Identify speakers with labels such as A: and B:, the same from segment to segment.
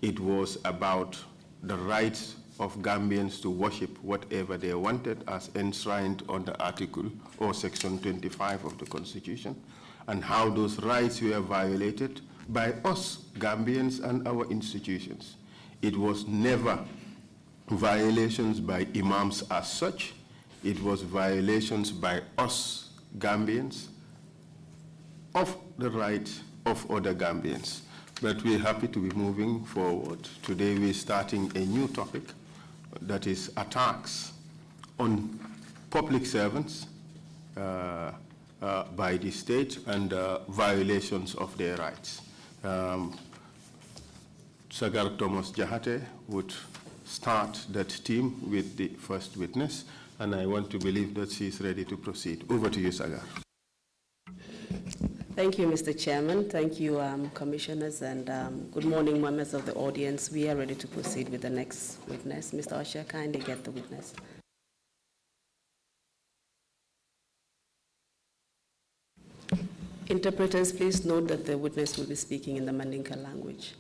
A: It was about the rights of Gambians to worship whatever they wanted as enshrined under Article or Section 25 of the Constitution, and how those rights were violated by us, Gambians, and our institutions. It was never violations by imams as such. It was violations by us, Gambians, of the rights of other Gambians. But we're happy to be moving forward. Today we're starting a new topic, that is attacks on public servants by the state and violations of their rights. Sagar Thomas Jahate would start that team with the first witness, and I want to believe that she is ready to proceed. Over to you, Sagar.
B: Thank you, Mr. Chairman. Thank you, commissioners, and good morning, members of the audience. We are ready to proceed with the next witness. Mr. Usher, kindly get the witness. Interpreters, please note that the witness will be speaking in the Mandinka language.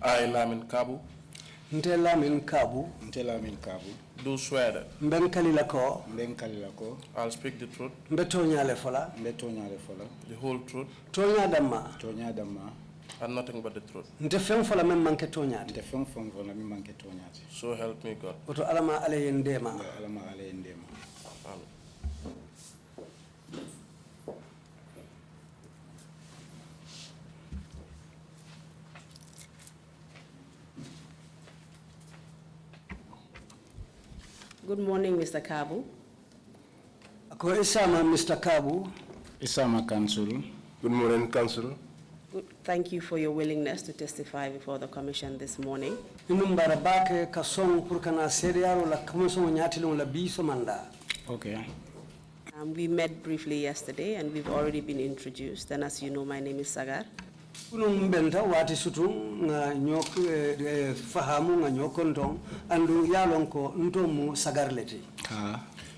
C: I, Lamin Kabou.
D: Nte Lamin Kabou.
E: Nte Lamin Kabou.
C: Do swear that I'll speak the truth, the whole truth, and nothing but the truth. So help me God. Amen.
B: Good morning, Mr. Kabou.
D: Isama, Mr. Kabou.
E: Isama Council.
A: Good morning, Council.
B: Thank you for your willingness to testify before the Commission this morning.
E: Okay.
B: We met briefly yesterday and we've already been introduced. And as you know, my name is Sagar.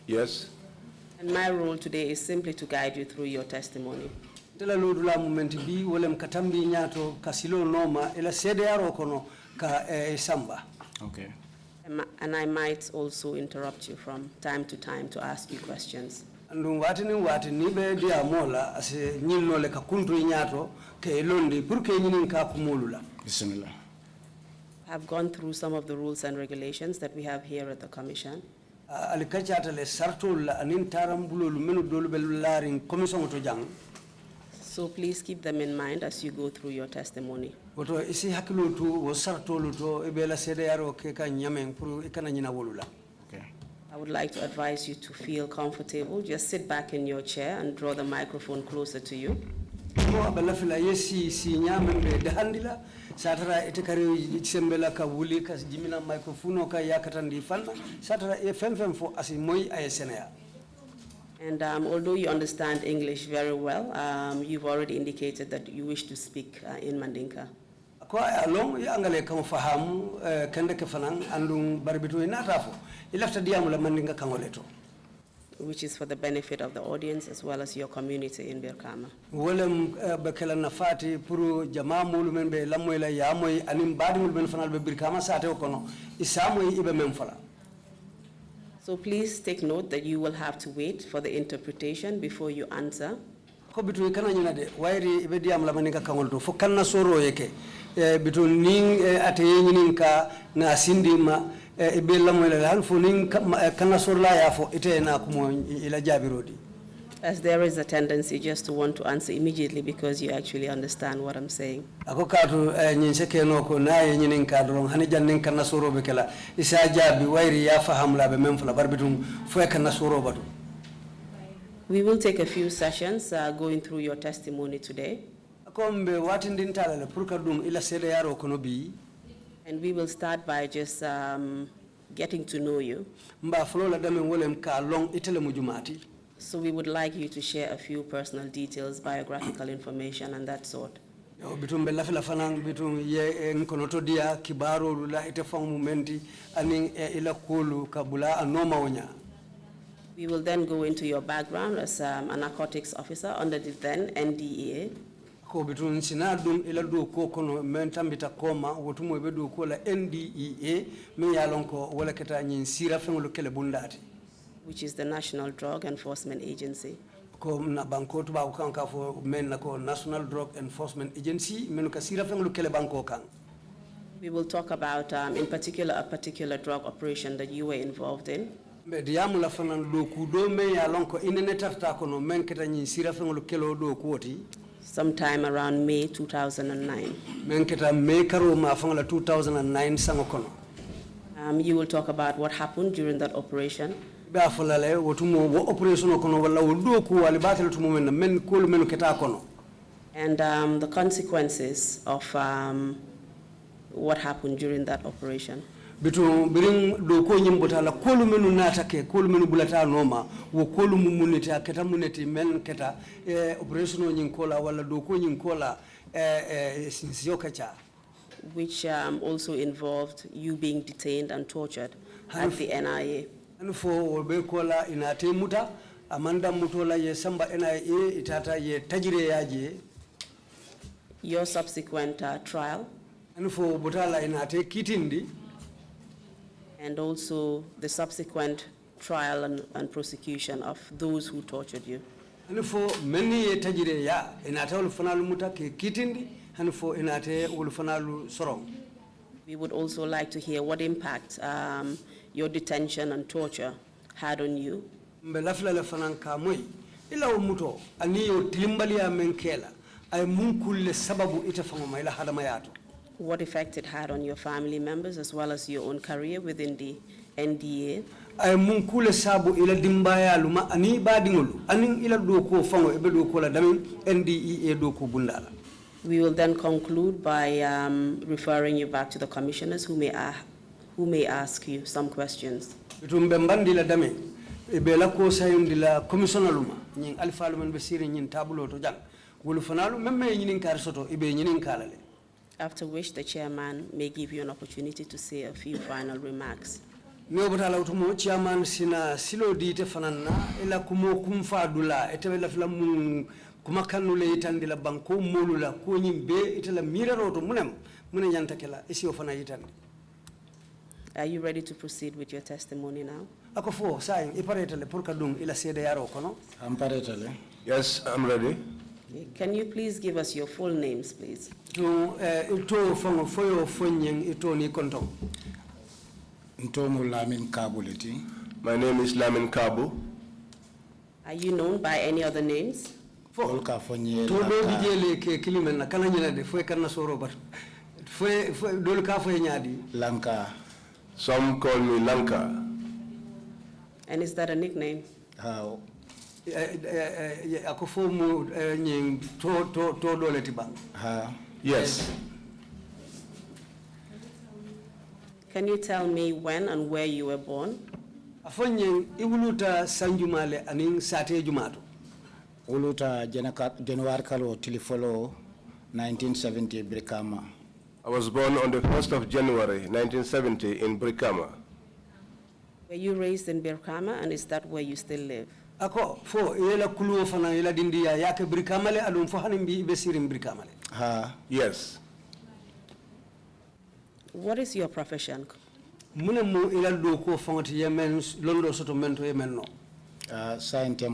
A: Yes.
B: And my role today is simply to guide you through your testimony.
E: Okay.
B: And I might also interrupt you from time to time to ask you questions.
E: Bismillah.
B: I've gone through some of the rules and regulations that we have here at the Commission. So please keep them in mind as you go through your testimony.
E: Okay.
B: I would like to advise you to feel comfortable. Just sit back in your chair and draw the microphone closer to you. And although you understand English very well, you've already indicated that you wish to speak in Mandinka. which is for the benefit of the audience as well as your community in Birkama.
D: Wolem bakela nafati puru jama mulu men be lamoyla yamoy anim badi mulu men fanal be Birkama sate okono isamoy ibe memfala.
B: So please take note that you will have to wait for the interpretation before you answer.
D: Ko bitu kana nyina de wairi ibe diam la manika kangolto fo kanna soro yeke bitu ning ateye nyinin ka na sindima ibe lamoyla han fo ning kanna sorla ya fo ite na kumo ila jabirodi.
B: As there is a tendency just to want to answer immediately because you actually understand what I'm saying.
D: Ako katu nyinseke no ko na nyinin ka doron hani jannin kanna soro be kala isa jabi wairi ya fahamla be memfala barbitum fo kanna soro batu.
B: We will take a few sessions going through your testimony today. And we will start by just getting to know you. So we would like you to share a few personal details, biographical information, and that sort. We will then go into your background as a narcotics officer under the then NDEA. Which is the National Drug Enforcement Agency.
D: National Drug Enforcement Agency.
B: We will talk about, in particular, a particular drug operation that you were involved in. Sometime around May 2009. You will talk about what happened during that operation. And the consequences of what happened during that operation.
D: Bitu biring do ko nyimbota la kolu menu natake kolu menu bulata noma wo kolu mumuniti aketa muneti men keta operation nyinkola wala do ko nyinkola sinsiokacha,
B: which also involved you being detained and tortured at the NIA.
D: And for be kola inate muta amanda mutola ye samba NIA itata ye tajire yaje.
B: Your subsequent trial.
D: And for butala inate kitindi.
B: And also the subsequent trial and prosecution of those who tortured you.
D: And for many tajire ya inate ulfanalu muta ke kitindi and for inate ulfanalu sorong.
B: We would also like to hear what impact your detention and torture had on you.
D: Mbelafla lefananka moi ila umuto aniyo tilimbali ya menkela ay munkule sababu itafangoma ila hadama yato.
B: What effect it had on your family members as well as your own career within the NDA.
D: Ay munkule sabu ila dimbaya luma ani badingulu ani ila doko fango ebe doko la damin NDEA doko bundala.
B: We will then conclude by referring you back to the commissioners who may ask you some questions.
D: Mbembandi la dame ebe la ko sayundi la commissioner luma nyin alfa lumen be siri nyin tabulo to jang wulu fanalu memme nyin kar soto ibe nyin kalale.
B: After which the chairman may give you an opportunity to say a few final remarks.
D: Neobotala utumo chairman sina silo dite fanana ila kumo kumfadula etebela filamu kumakanule itandila banko molula ko nyimbe itela miraroto munem mune yantakela isi ofana yitande.
B: Are you ready to proceed with your testimony now?
D: Akofo sai iparetele pour kadung ila sede yaro kono.
E: Amparetele.
A: Yes, I'm ready.
B: Can you please give us your full names, please?
D: Ito fango foyo fonyeng ito ni kontong.
E: Ntomu Lamin Kabou leti.
A: My name is Lamin Kabou.
B: Are you known by any other names?
E: Olka fonye.
D: Todo bijele ke kilimen na kana nyina de fo kana soro bat. Fo dol ka fo nyaadi.
E: Lanka.
A: Some call me Lanka.
B: And is that a nickname?
E: How?
D: Akofo mu nying to doleti bang.
E: Ha.
A: Yes.
B: Can you tell me when and where you were born?
D: Afonyeng iwuluta sanjumale aning sate jumato.
E: Uluta January kalo tilifolo 1970 Brikama.
A: I was born on the 1st of January 1970 in Brikama.
B: Were you raised in Birkama, and is that where you still live?
D: Ako fo yela kuluo fana yela dindiya yake Brikamale alum fo hanimbi ibe sirim Brikamale.
A: Yes.
B: What is your profession?
D: Mune mo ila doko fongati yemen londo soto mento yemen no.
E: Scientist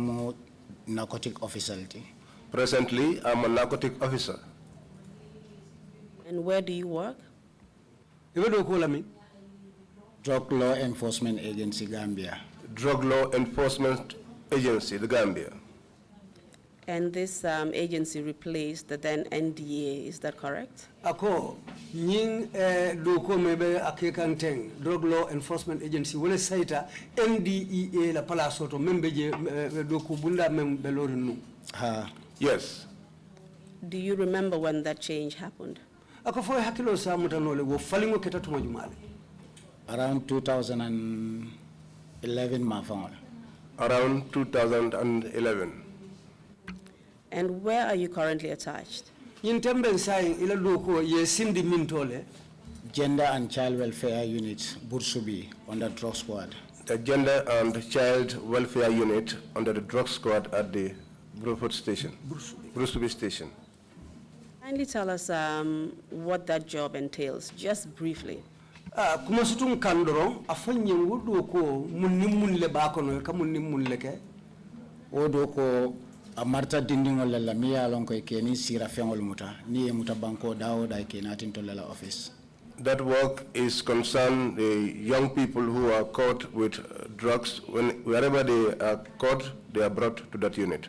E: narcotic officer.
A: Presently, I'm a narcotic officer.
B: And where do you work?
D: Ibe doko lami.
E: Drug Law Enforcement Agency, Gambia.
A: Drug Law Enforcement Agency, the Gambia.
B: And this agency replaced the then NDA, is that correct?
D: Ako nying doko mebe akekanteng Drug Law Enforcement Agency wala saita NDEA la pala soto membe je doko bunda membe lori nu.
A: Yes.
B: Do you remember when that change happened?
D: Ako fo hakilo sa mutanole wo falingo ketatu majumale.
E: Around 2011, Mafang.
A: Around 2011.
B: And where are you currently attached?
D: Yintemben saying ila doko ye sindi mintole.
E: Gender and Child Welfare Unit, Bursubi, under Drug Squad.
A: The Gender and Child Welfare Unit under the Drug Squad at the Bruford Station, Bursubi Station.
B: Kindly tell us what that job entails, just briefly.
D: Kuma sutun kandoro afanye wudo ko munni munle bakono ka munni munle ke
E: Odo ko amarta dindingol la miya lon ko ke ni sira fengol muta ni muta banko dawo da ke natin to la office.
A: That work is concerned the young people who are caught with drugs. Wherever they are caught, they are brought to that unit.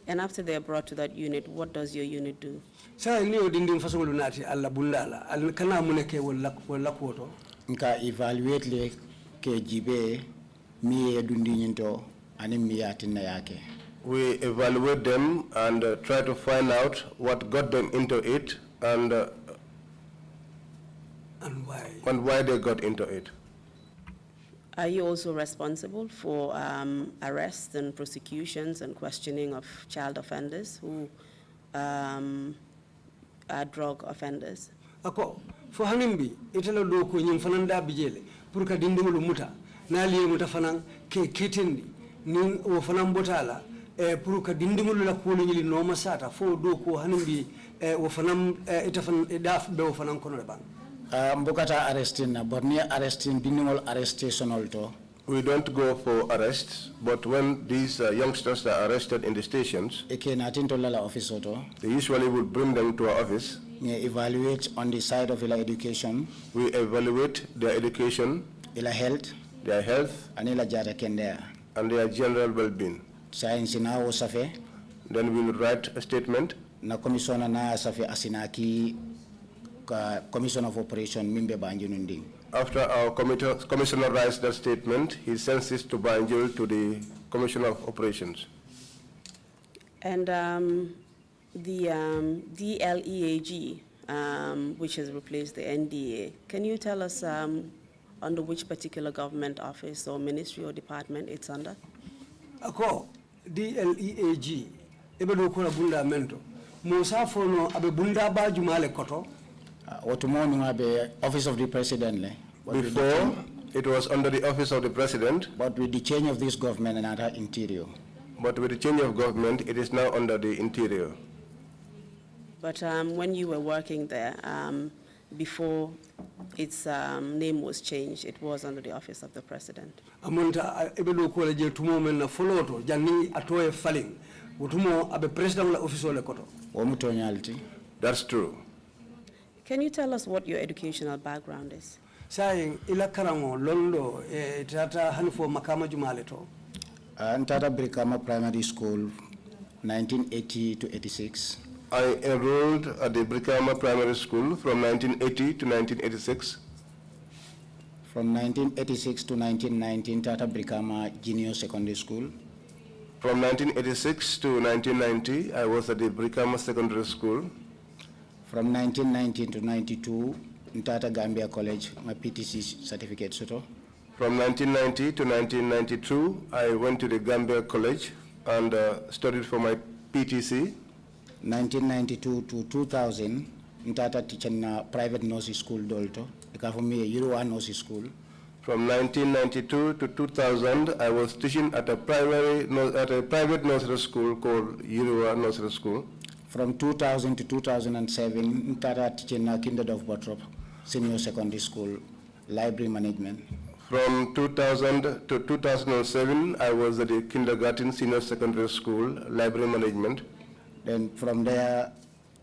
B: And after they are brought to that unit, what does your unit do?
D: Sa ni odinding façon lunati alla bundala al kana muneke wala koto
E: Nka evaluate le ke jibe mi edundi nyinto ani mi yatina yake.
A: We evaluate them and try to find out what got them into it and why they got into it.
B: Are you also responsible for arrests and prosecutions and questioning of child offenders who are drug offenders?
D: Ako fo hanimbi itelo do ko nyim fananda bijele pour ka dindingulu muta na liye muta fanan ke kitindi nin o fanan botala pour ka dindingulu la ko nyili no masata fo do ko hanimbi o fanan itafan daf be o fanan kono le bang.
E: Mbukata arresting na but near arresting dindingol arrestation alto.
A: We don't go for arrests, but when these youngsters are arrested in the stations, they usually would bring them to our office.
E: We evaluate on the side of their education.
A: We evaluate their education,
E: their health,
A: and their general well-being. Then we will write a statement.
E: Na commissioner na safi asinaki commission of operation mimbe banjununding.
A: After our commissioner writes that statement, he sends it to Banjul to the Commissioner of Operations.
B: And the DLEAG, which has replaced the NDA, can you tell us under which particular government office or ministry or department it's under?
D: Ako DLEAG ebe do ko bunda mento Musa fono abe bunda ba jumale koto.
E: Office of the President.
A: Before, it was under the Office of the President.
E: But with the change of this government and other interior.
A: But with the change of government, it is now under the Interior.
B: But when you were working there, before its name was changed, it was under the Office of the President.
D: Amonta ebelo ko le je tumo men na foloto janni atoye faling utumo abe president la office ole koto.
A: That's true.
B: Can you tell us what your educational background is?
D: Saying ila karango londo tata hanfo makama jumale to.
E: Antata Brikama Primary School, 1980 to 86.
A: I enrolled at the Brikama Primary School from 1980 to 1986.
E: From 1986 to 1919, Tata Brikama Junior Secondary School.
A: From 1986 to 1990, I was at the Brikama Secondary School.
E: From 1919 to 92, in Tata Gambia College, my PTC certificate.
A: From 1990 to 1992, I went to the Gambia College and studied for my PTC.
E: 1992 to 2000, in Tata teaching private nursery school dolto. Because for me, Euro Nursery School.
A: From 1992 to 2000, I was teaching at a private nursery school called Yirua Nursery School.
E: From 2000 to 2007, I teaching at Kabou Trrc Senior Secondary School, Library Management.
A: From 2000 to 2007, I was at the Kindergarten Senior Secondary School, Library Management.
E: Then from there,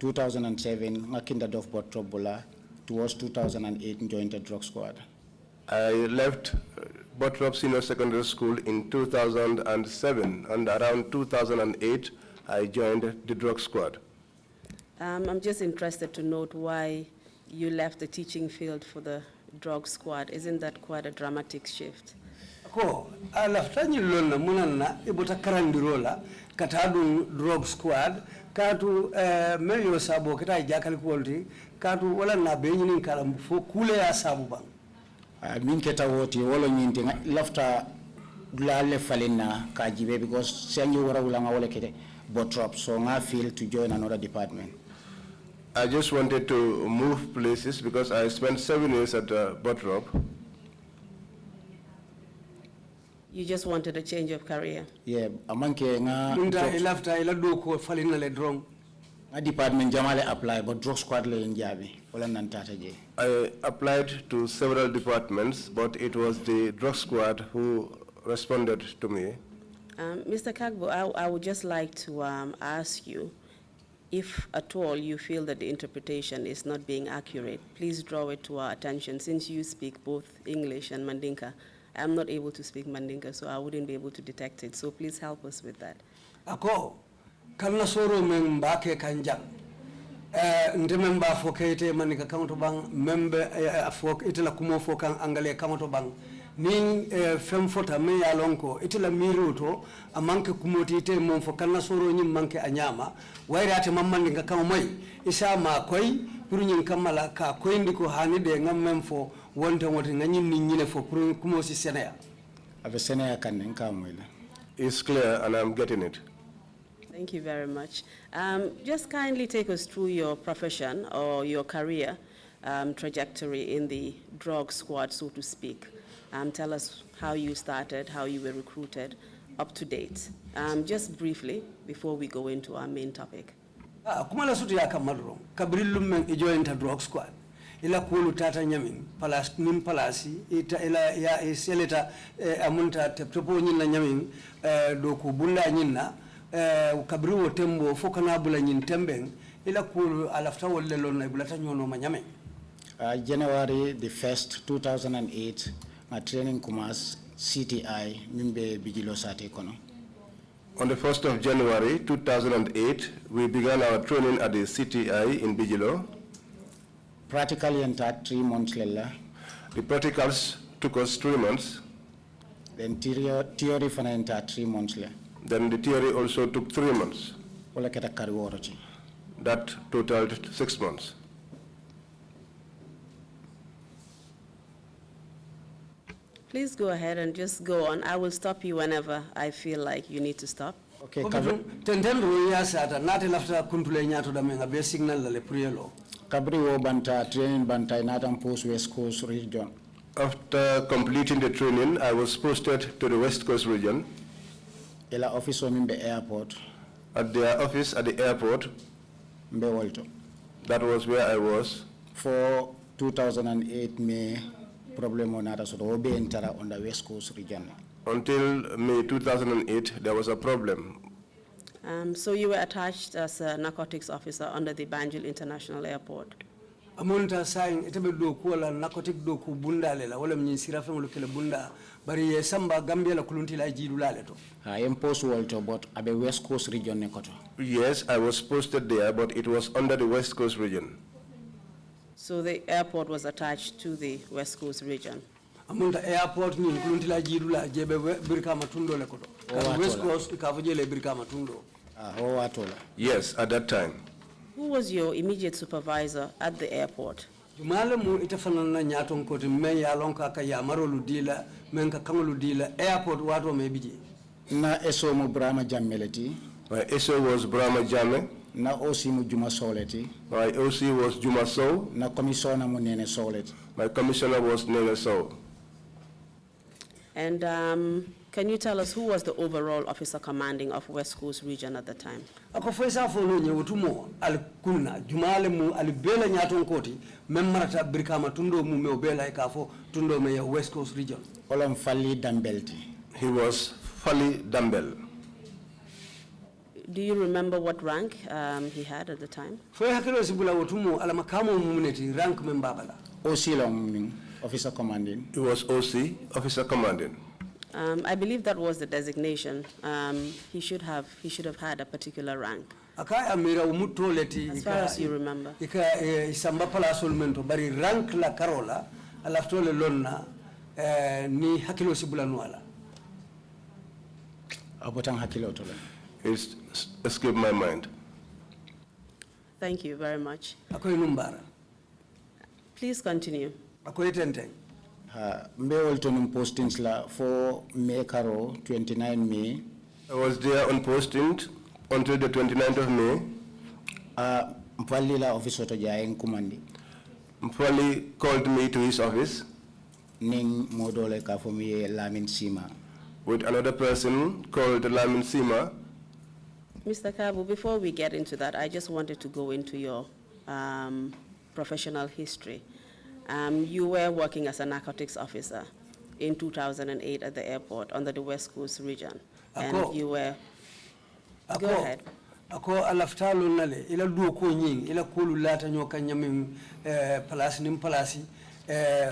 E: 2007, I Kabou Trrc towards 2008, joined the drug squad.
A: I left Kabou Trrc Senior Secondary School in 2007, and around 2008, I joined the drug squad.
B: I'm just interested to note why you left the teaching field for the drug squad. Isn't that quite a dramatic shift?
D: Ko alaftanyi lonna munana ibota karandirola katadu drug squad katu meyo sabo kita jakal quality katu wala na benyini kalam fo kule ya sabu bang.
E: Min keta woti wolo nyinti lafta dulale falina kajibe because senyo wara ulanga wole kete Botrop, so I feel to join another department.
A: I just wanted to move places because I spent 7 years at Botrop.
B: You just wanted a change of career?
E: Yeah, amanke nga a department jamale apply, but drug squad le injabi.
A: I applied to several departments, but it was the drug squad who responded to me.
B: Mr. Kabou, I would just like to ask you, if at all you feel that the interpretation is not being accurate, please draw it to our attention. Since you speak both English and Mandinka, I'm not able to speak Mandinka, so I wouldn't be able to detect it. So please help us with that.
D: Ako, kanna soro men mbake kanjang. Ndememba fokete manika kamoto bang, membe fok itela kumo fokan angale kamoto bang. Ning fem fota me ya lonko itela miruto amanke kumotite mon fo kanna soro nyim manke anyama wairate mamman nga kama mai isa ma koy pour nyin kamala ka koy ndiko hanide ngam mem fo wonte wote nganyim ni nyine fo pour kumo si senea
E: ave senea kan nka moyle.
A: It's clear and I'm getting it.
B: Thank you very much. Just kindly take us through your profession or your career trajectory in the drug squad, so to speak. Tell us how you started, how you were recruited, up to date. Just briefly, before we go into our main topic.
D: Kumala suti ya kamadro, kabrilum men ijointa drug squad. Ila kulu tata nyamin, nim palasi, ila ya iseleta amunta teptopo nyina nyamin, doku bunda nyina, kabriwo tembo, fokana bula nyin tembeng, ila kulu alafta wale lona ibulata nyono manyamin.
E: January the 1st, 2008, my training Kumas CTI Mimbe Bijilo Sate Kono.
A: On the 1st of January 2008, we began our training at the CTI in Bijilo.
E: Practically entered 3 months later.
A: The practicals took us 3 months.
E: Then theory for entered 3 months later.
A: Then the theory also took 3 months. That totaled 6 months.
B: Please go ahead and just go on. I will stop you whenever I feel like you need to stop.
E: Okay,
D: Tendendo ya sata nati lafta kuntule nyato da menga be signal le prielo.
E: Kabri wo banta training banta inatam post West Coast region.
A: After completing the training, I was posted to the West Coast region.
E: Ela office in the airport.
A: At their office at the airport. That was where I was.
E: For 2008 May. Problem on that, so obe entera on the West Coast region.
A: Until May 2008, there was a problem.
B: So you were attached as a narcotics officer under the Banjul International Airport.
D: Amunta saying itebe do kuala narcotic do ku bunda lela wala mnyin sirafe ngolukele bunda bari samba Gambia la kulunti la jidu laleto.
E: I am post Walter but abe West Coast region nekoto.
A: Yes, I was posted there, but it was under the West Coast region.
B: So the airport was attached to the West Coast region.
D: Amunta airport ni kuntila jirula jebe birka matundo le koto. West Coast ikavujele birka matundo.
A: Yes, at that time.
B: Who was your immediate supervisor at the airport?
D: Jumale mu itafanana nyaton kote me ya lonka ka ya marolu dila menka kangolu dila airport wato me biji.
E: Na eso mu Brahma Jameleti.
A: My SO was Brahma Jame.
E: Na OC mu Juma Soleti.
A: My OC was Juma Sow.
E: Na commissioner mu Nene Soleti.
A: My commissioner was Nene Sow.
B: And can you tell us who was the overall officer commanding of West Coast region at the time?
D: Ako fesa folo nye utumo alikunna jumale mu alibela nyaton koti memmarata brikama tundo mu me obela ikafo tundo me ya West Coast region.
E: Olam Fali Dambelti.
A: He was Fali Dambel.
B: Do you remember what rank he had at the time?
D: Foy hakilo sibula utumo ala makamo muneti rank membabala.
E: OC Long, officer commanding.
A: He was OC, officer commanding.
B: I believe that was the designation. He should have had a particular rank.
D: Akaya mira umuto leti
B: As far as you remember.
D: Ika isamba pala solmento bari rank la Carola alaftole lonna ni hakilo sibula nuala.
E: Abotang hakilo tole.
A: It's escaped my mind.
B: Thank you very much.
D: Akoy numbara.
B: Please continue.
D: Akoy tenteng.
E: Mbe oltonum postings la for May Karo 29 May.
A: I was there on posting until the 29th of May.
E: Mpali la office oto jaeng kumandi.
A: Mpali called me to his office.
E: Ning modole ka for me Lamin Sima.
A: With another person called Lamin Sima.
B: Mr. Kabou, before we get into that, I just wanted to go into your professional history. You were working as a narcotics officer in 2008 at the airport under the West Coast region. And you were, go ahead.
D: Ako alaftalo nale ila duo ko nying ila kulu lata nyoka nyamim palasi nim palasi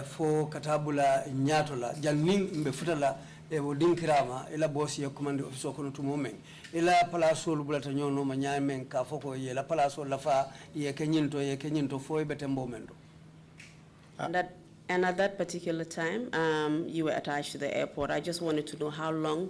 D: fo katabula nyatola jalning mbe futala wodinkirama ila bosi ya command officer kono tumomen ila palaso bulata nyono manyamen ka foko ye la palaso lafa ye kenyinto fo betembo mendo.
B: And at that particular time, you were attached to the airport. I just wanted to know how long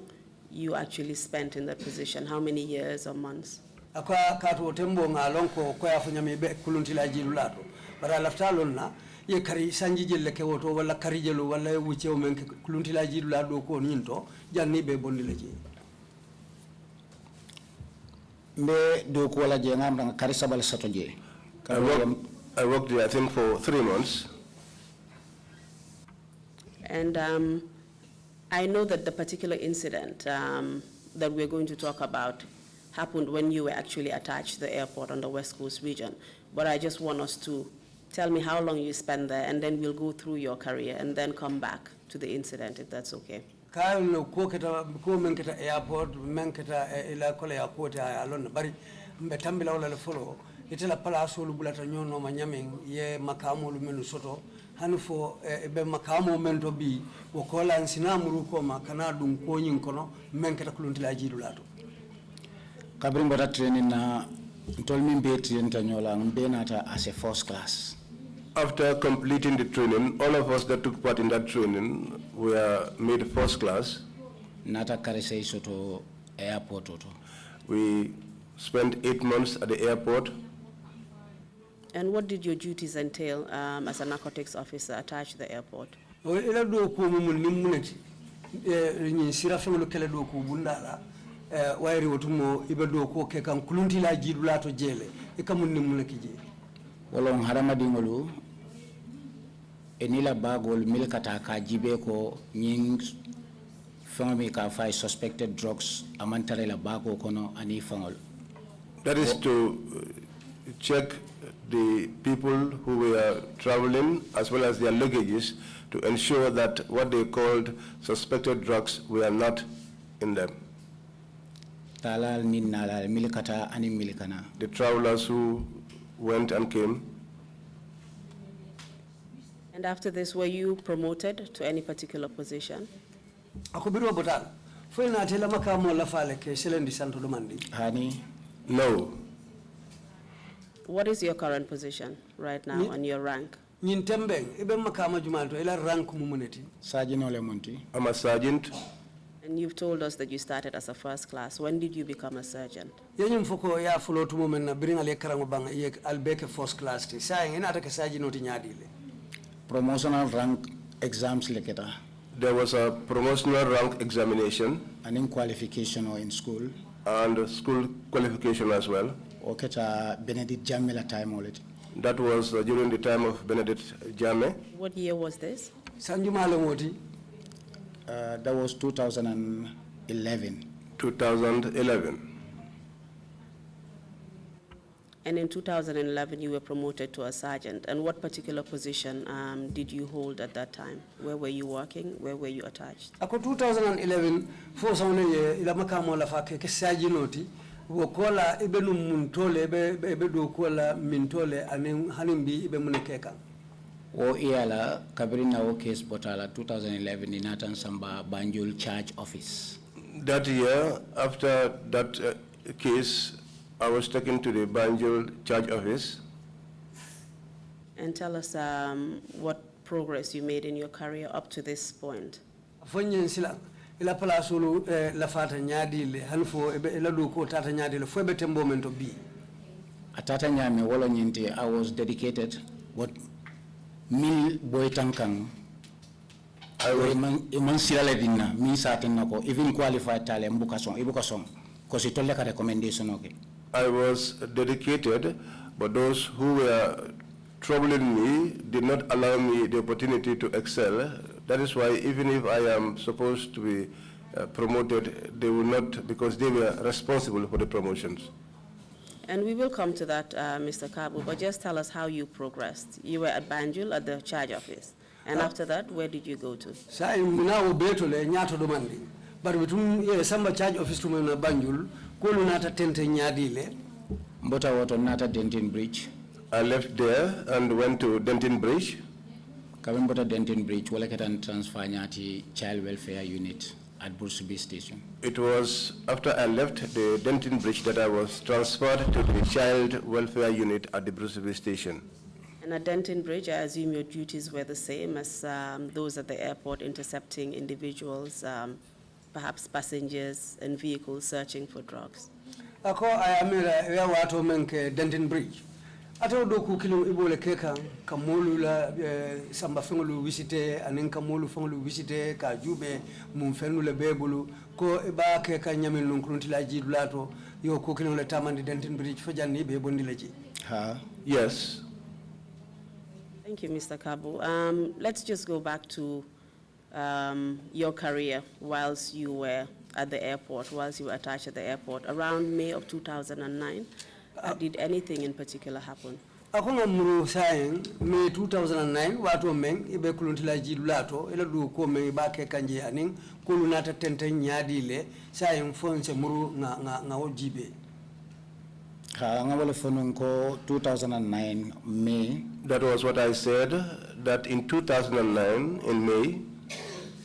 B: you actually spent in that position, how many years or months?
D: Akwa katu tembo ngalonko kwa yafunya mebe kuluntila jilulato. Bara laftalo na ye kari sanji jelle ke woto wala kari jelo wala wuche o men kuluntila jilulato ko nyinto janni be bondile je.
E: Mbe do ko wala je ngam kari sabal sato je.
A: I worked there I think for 3 months.
B: And I know that the particular incident that we're going to talk about happened when you were actually attached to the airport on the West Coast region. But I just want us to tell me how long you spent there, and then we'll go through your career and then come back to the incident, if that's okay.
D: Kayo ko menketa airport menketa ila kole airport ya alon bari mbetambila wala le follow itela palaso lu bulata nyono manyamen ye makamo lu menu soto hanufo be makamo mento bi wokola nsinamuru ko makana dum ko nyin kono menketa kuluntila jidu lato
E: kabrin bota training na tolmin be train tanyola mbenata as a first class.
A: After completing the training, all of us that took part in that training were made first class.
E: Nata karesei soto airport oto.
A: We spent 8 months at the airport.
B: And what did your duties entail as a narcotics officer attached to the airport?
D: Ila do ko mum nimuneti ni sira fengolo kele do ko bundala wayri wotumo ibe do ko ke kan kuluntila jidu lato jele e kamun nimuneki je.
E: Wolong haramadingolu enila bagol milkata ka jibe ko nying fami ka fay suspected drugs amantare la bago kono ani fangol.
A: That is to check the people who were traveling as well as their luggages to ensure that what they called suspected drugs were not in them.
E: Talal nin nalal milkata ani milkana.
A: The travelers who went and came.
B: And after this, were you promoted to any particular position?
D: Akubiro botal. Foi na tela makamo la fale ke selendi santo domandi.
E: Hani?
A: No.
B: What is your current position right now and your rank?
D: Nyin tembeng ibe makama jumalto ila rank mumuneti.
E: Sergeant ole monti.
A: I'm a sergeant.
B: And you've told us that you started as a first class. When did you become a sergeant?
D: Yenyum foko ya fulo tumo men na bring ale karango banga ye albeke first class ti. Saying ina atake sergeant oti nyadile.
E: Promotional rank exams leketa.
A: There was a promotional rank examination.
E: And in qualification or in school.
A: And school qualification as well.
E: Oketa Benedict Jamila time already.
A: That was during the time of Benedict Jame.
B: What year was this?
D: Sanjumalo moti.
E: That was 2011.
A: 2011.
B: And in 2011, you were promoted to a sergeant. And what particular position did you hold at that time? Where were you working? Where were you attached?
D: Ako 2011 fo sawne ye ila makamo la fa ke sajinoti wo kola ibe num muntole ibe do kola mintole anen hanimbi ibe munekeka.
E: O iala kabirina o case botala 2011 in Nathan Samba Banjul Charge Office.
A: That year, after that case, I was taken to the Banjul Charge Office.
B: And tell us what progress you made in your career up to this point.
D: Fonyen sila ila pala sulu la fata nyadile hanfo ila do ko tata nyadile fo be tembo mento bi.
E: Atata nyame wala nyinti I was dedicated what mil boy tankang I was man sila dinna mi satin nako even qualified tale ibuka song cause it told like a recommendation okay.
A: I was dedicated, but those who were troubling me did not allow me the opportunity to excel. That is why even if I am supposed to be promoted, they will not, because they were responsible for the promotions.
B: And we will come to that, Mr. Kabou, but just tell us how you progressed. You were at Banjul at the charge office. And after that, where did you go to?
D: Sai muna obetole nyato domandi. But between samba charge office to mena Banjul, kolu nata tente nyadile.
E: Mbota wato nata Denton Bridge.
A: I left there and went to Denton Bridge.
E: Kabimbota Denton Bridge, wala ketan transfer nyati child welfare unit at Bursubi Station.
A: It was after I left the Denton Bridge that I was transferred to the child welfare unit at the Bursubi Station.
B: And at Denton Bridge, I assume your duties were the same as those at the airport, intercepting individuals, perhaps passengers and vehicles searching for drugs.
D: Ako ayamira ya watu menke Denton Bridge. Ato do ku kilo ibole keka kamolu la samba fengolu visite anen kamolu fengolu visite ka jube mum fenu le bebulu ko ba keka nyamel non krunti la jidulato yo ku kilo le tamandi Denton Bridge fajanni be bondi laji.
A: Ha, yes.
B: Thank you, Mr. Kabou. Let's just go back to your career whilst you were at the airport, whilst you were attached at the airport. Around May of 2009, did anything in particular happen?
D: Ako ngamuru saying May 2009 watu meng ibe kuluntila jidulato ila du ko meng ba ke kanje aning kulunata tente nyadile saying fonse muru nga ojibe.
E: Ha ngawale fonunko 2009 May.
A: That was what I said, that in 2009 in May,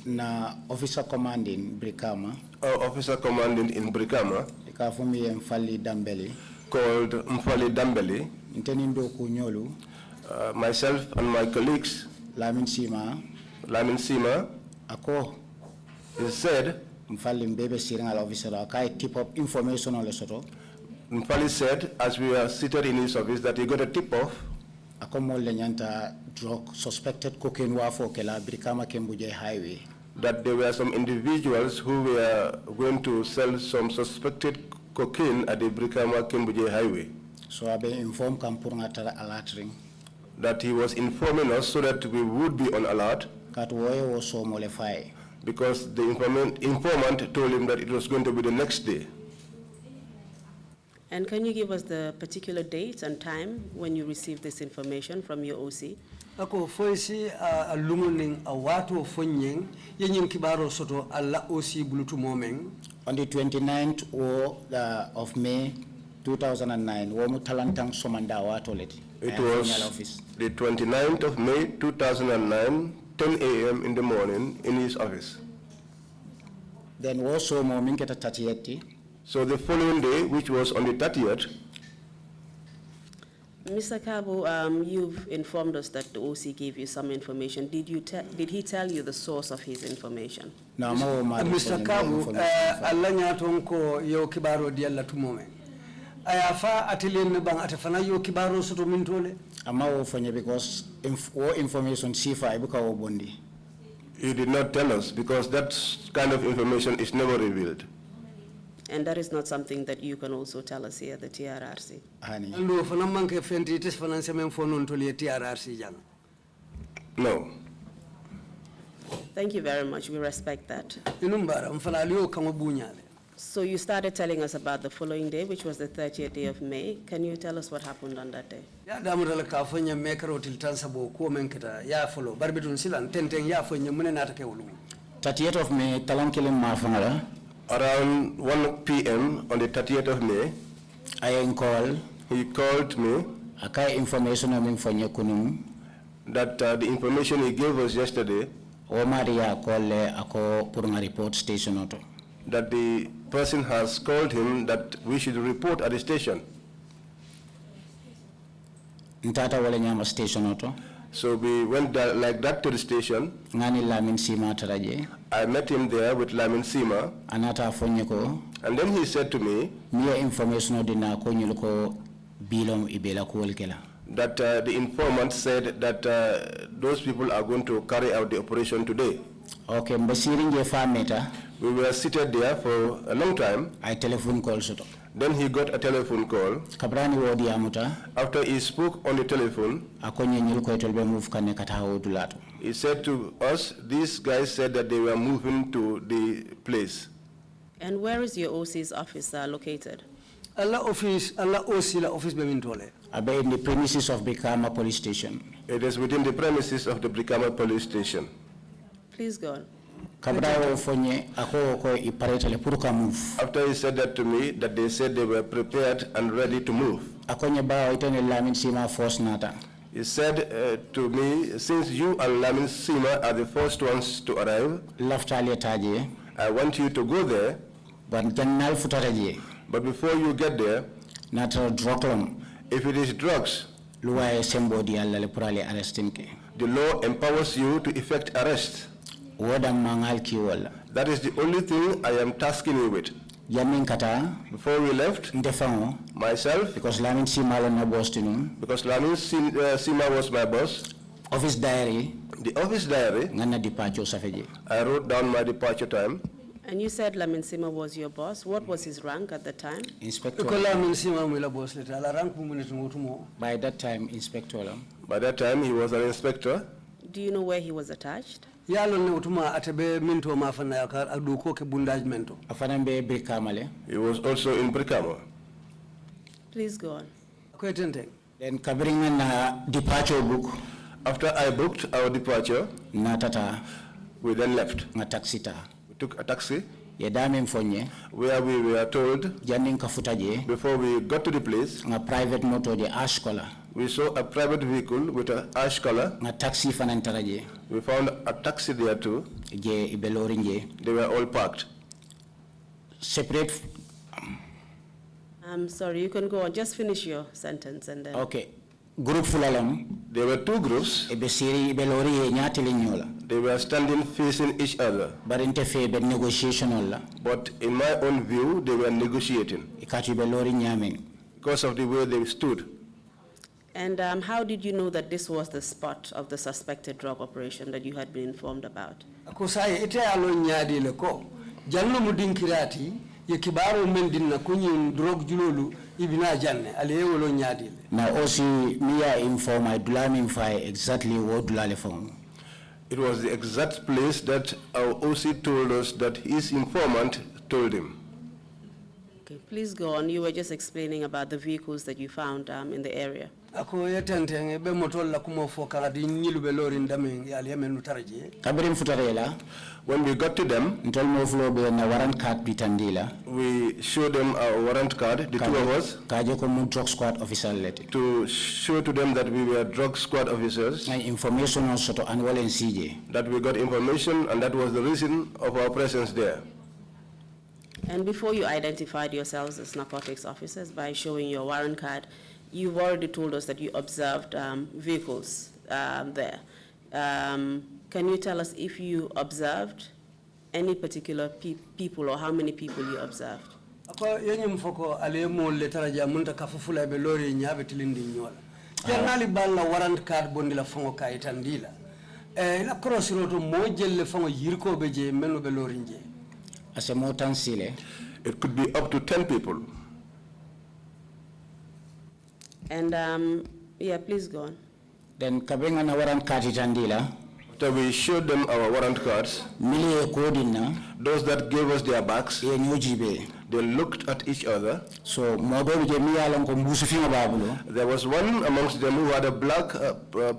E: na officer commanding Brikama.
A: Officer commanding in Brikama,
E: Ikafumi Mfali Dambeli,
A: called Mfali Dambeli,
E: Intenindo Kunyolu,
A: myself and my colleagues,
E: Lamin Sima, Ako,
A: he said,
E: Mfali Mbebe Siringal officer, Akai tip up information on the Soto.
A: Mfali said, as we were seated in his office, that he got a tip-off
E: Akomo lenyanta drug suspected cocaine wafo kela Brikama Kembuje Highway.
A: That there were some individuals who were going to sell some suspected cocaine at the Brikama Kembuje Highway.
E: So I've been informed Kampuranga alerting.
A: That he was informing us so that we would be on alert.
E: Katwoye was so mollified.
A: Because the informant told him that it was going to be the next day.
B: And can you give us the particular date and time when you received this information from your OC?
D: Ako foisi alumuning awatu fonyeng yenyin kibaro soto alla OC bulutu momeng.
E: On the 29th of May 2009, womu talantang somanda awatoleti.
A: It was the 29th of May 2009, 10 a.m. in the morning in his office.
E: Then also mominketa 30th.
A: So the following day, which was on the 30th,
B: Mr. Kabou, you've informed us that the OC gave you some information. Did he tell you the source of his information?
E: No,
D: Mr. Kabou, alanya tonko yo kibaro dialla tumome. Ayafa atelen bang atafana yo kibaro soto mintole.
E: Ama ofanya because information sifa ibuka obondi.
A: He did not tell us because that kind of information is never revealed.
B: And that is not something that you can also tell us here, the TRRC.
A: No.
B: Thank you very much. We respect that.
D: Inumbara mfana aliyo kama bunyale.
B: So you started telling us about the following day, which was the 30th day of May. Can you tell us what happened on that day?
D: Ya damutala kafanya mekaro tiltansa bo ko menketa ya follow barbitun silan tenten ya fanya mune natake wulu.
E: 30th of May talankilim mafangala.
A: Around 1 p.m. on the 30th of May,
E: He called me. Akai information amin fanya kunum.
A: That the information he gave us yesterday.
E: Maria call ako purunga report station auto.
A: That the person has called him that we should report at the station.
E: Ntata wale nyama station auto.
A: So we went like that to the station.
E: Ngani Lamin Sima taraje.
A: I met him there with Lamin Sima.
E: Anata fonyeko.
A: And then he said to me,
E: "Mia information odina ko nyuko bilom ibela kuolkela."
A: That the informant said that those people are going to carry out the operation today.
E: Okay, mbasiringe fameta.
A: We were seated there for a long time.
E: I telephone call soto.
A: Then he got a telephone call.
E: Kabrani wodi amuta.
A: After he spoke on the telephone,
E: akonye nyuko etolbe move kane kataho dulato.
A: He said to us, these guys said that they were moving to the place.
B: And where is your OC's office located?
D: Allah office la office be mintole.
E: Abe in the premises of Brikama police station.
A: It is within the premises of the Brikama police station.
B: Please go on.
E: After
A: he said that to me, that they said they were prepared and ready to move. He said to me, since you and Lamin Sima are the first ones to arrive, I want you to go there. But before you get there, if it is drugs, the law empowers you to effect arrest. That is the only thing I am tasking you with. Before we left, myself,
E: because Lamin Sima
A: was my boss,
E: office diary,
A: the office diary, I wrote down my departure time.
B: And you said Lamin Sima was your boss. What was his rank at the time?
E: Inspector. By that time, inspector.
A: By that time, he was an inspector.
B: Do you know where he was attached?
A: He was also in Brikama.
B: Please go on.
E: Then covering a departure book.
A: After I booked our departure, we then left. We took a taxi, where we were told, before we got to the place,
E: a private motor, the ash color.
A: We saw a private vehicle with an ash color.
E: A taxi fanantaraje.
A: We found a taxi there too. They were all parked.
E: Separate.
A: I'm
B: sorry, you can go on. Just finish your sentence and then.
E: Okay. Group fulalam.
A: There were two groups. They were standing facing each other. But in my own view, they were negotiating. Because of the way they stood.
B: And how did you know that this was the spot of the suspected drug operation that you had been informed about?
E: Now also Mia inform I Dulamify exactly what Dulale found.
A: It was the exact place that our OC told us that his informant told him.
B: Okay, please go on. You were just explaining about the vehicles that you found in the area.
A: When we got to them, we showed them our warrant card, the two of us, to show to them that we were drug squad officers,
E: that
A: we got information, and that was the reason of our presence there.
B: And before you identified yourselves as narcotics officers by showing your warrant card, you've already told us that you observed vehicles there. Can you tell us if you observed any particular people or how many people you observed?
D: Warrant card bondila fango ka itandila. La crossroto mo jelle fango yirko beje menu belorinje.
E: As a motan sile,
A: it could be up to 10 people.
B: And yeah, please go on.
E: Then kabinga na warrant card itandila.
A: After we showed them our warrant cards, those that gave us their backs, they looked at each other.
E: So
A: there was one amongst them who had a black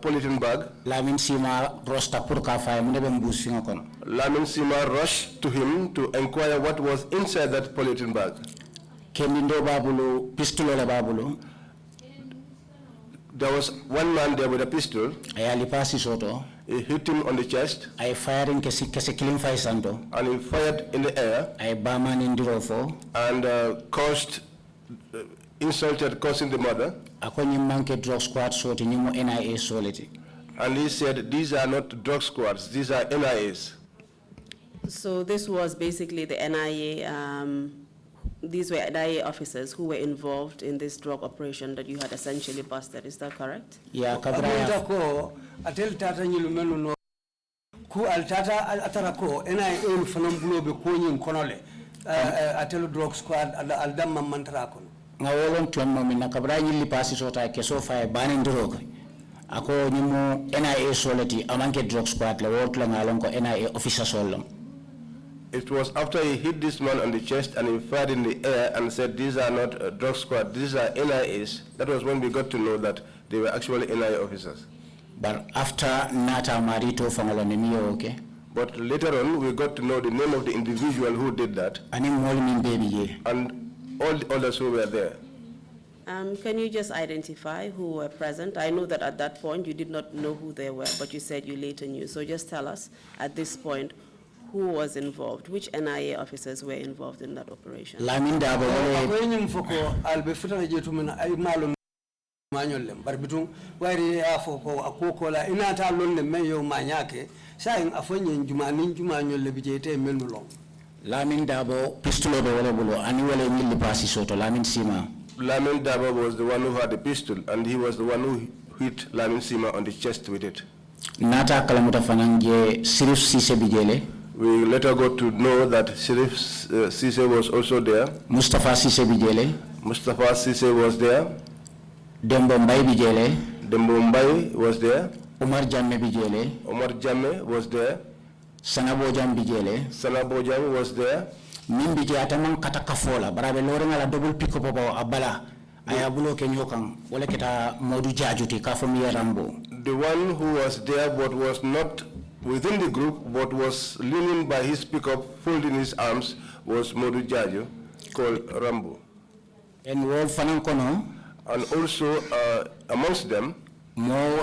A: polythene bag.
E: Lamin
A: rushed to him to inquire what was inside that polythene bag. There was one man there with a pistol. He hit him on the chest. And he fired in the air. And causing the mother. And he said, these are not drug squads, these are NIAs.
B: So this was basically the NIA, these were NIA officers who were involved in this drug operation that you had essentially busted, is that correct?
E: Yeah,
D: ku altata atarako NIA fanambulo be konyin konole atelo drug squad aldam mamantara kono
E: ngawolon tuamma min kabra nyilli pasi sota keso fa banen drogue ako nyimo NIA solati amanke drug squad la wotla ngalon ko NIA officer solom.
A: It was after he hit this man on the chest and he fired in the air and said, these are not drug squad, these are NIAs. That was when we got to know that they were actually NIA officers.
E: But after Nata Marito Fangalonimio, okay?
A: But later on, we got to know the name of the individual who did that. And all the others who were there.
B: Can you just identify who were present? I know that at that point you did not know who they were, but you said you later knew. So just tell us at this point who was involved, which NIA officers were involved in that operation.
E: Lamin Kabou
D: barbitung wari afoko akoko la inata lonne meyo manyake sayin afonyen jumani jumanyo le bijete menulong.
E: Lamin Kabou pistol do wala bulo ani wala milli pasi soto Lamin Sima.
A: Lamin Kabou was the one who had the pistol and he was the one who hit Lamin Sima on the chest with it.
E: Nata kalamuta fanange Sirif Sise bijele.
A: We later got to know that Sirif Sise was also there.
E: Mustafa Sise bijele.
A: Mustafa Sise was there.
E: Dembo Mbaye bijele.
A: Dembo Mbaye was there.
E: Omar Jamme bijele.
A: Omar Jamme was there.
E: Sanabojam bijele.
A: Sanabojam was there.
E: Mimbije ataman katakafola barabe lorenga la double pick up abala ayabulo kenyokan wala kita modu jajuti kafomi rambo.
A: The one who was there but was not within the group but was leaning by his pickup folding his arms was Modu Jaju called Rambo.
E: And Wolf Fanankono.
A: And also amongst them, there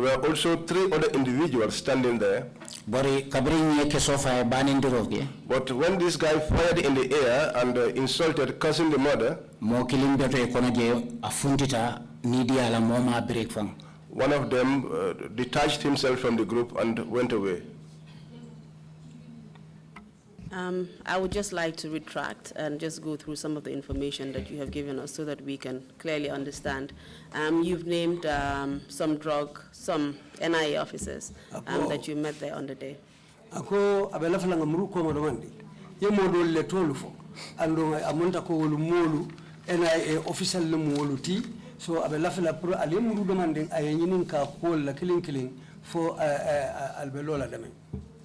A: were also 3 other individuals standing there. But when this guy fired in the air and insulted, cursing the mother, one of them detached himself from the group and went away.
B: I would just like to retract and just go through some of the information that you have given us so that we can clearly understand. You've named some NIA officers that you met there on the day.
D: Ako abela falanga muruko modomandi. Ye modo le tolufo. Ando amonta ko molu NIA official le molu ti. So abela fala pro ale muru domandi ayenyinin ka ko la killing for albelola dame.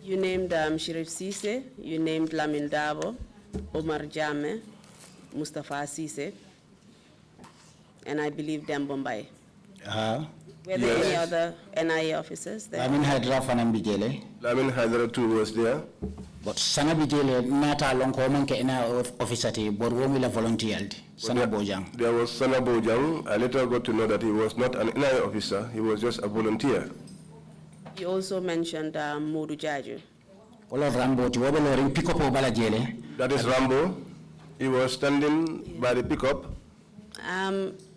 B: You named Shirif Sise, you named Lamin Kabou, Omar Jamme, Mustafa Sise, and I believe Dembo Mbaye. Were there any other NIA officers there?
E: Lamin Hydra Fanambijele.
A: Lamin Hydra too was there.
E: But Sanabijele nata lonko manke NIA officer ti borwomila volunteered. Sanabojang.
A: There was Sanabojang. I later got to know that he was not an NIA officer, he was just a volunteer.
B: You also mentioned Modu Jaju.
A: That is Rambo. He was standing by the pickup.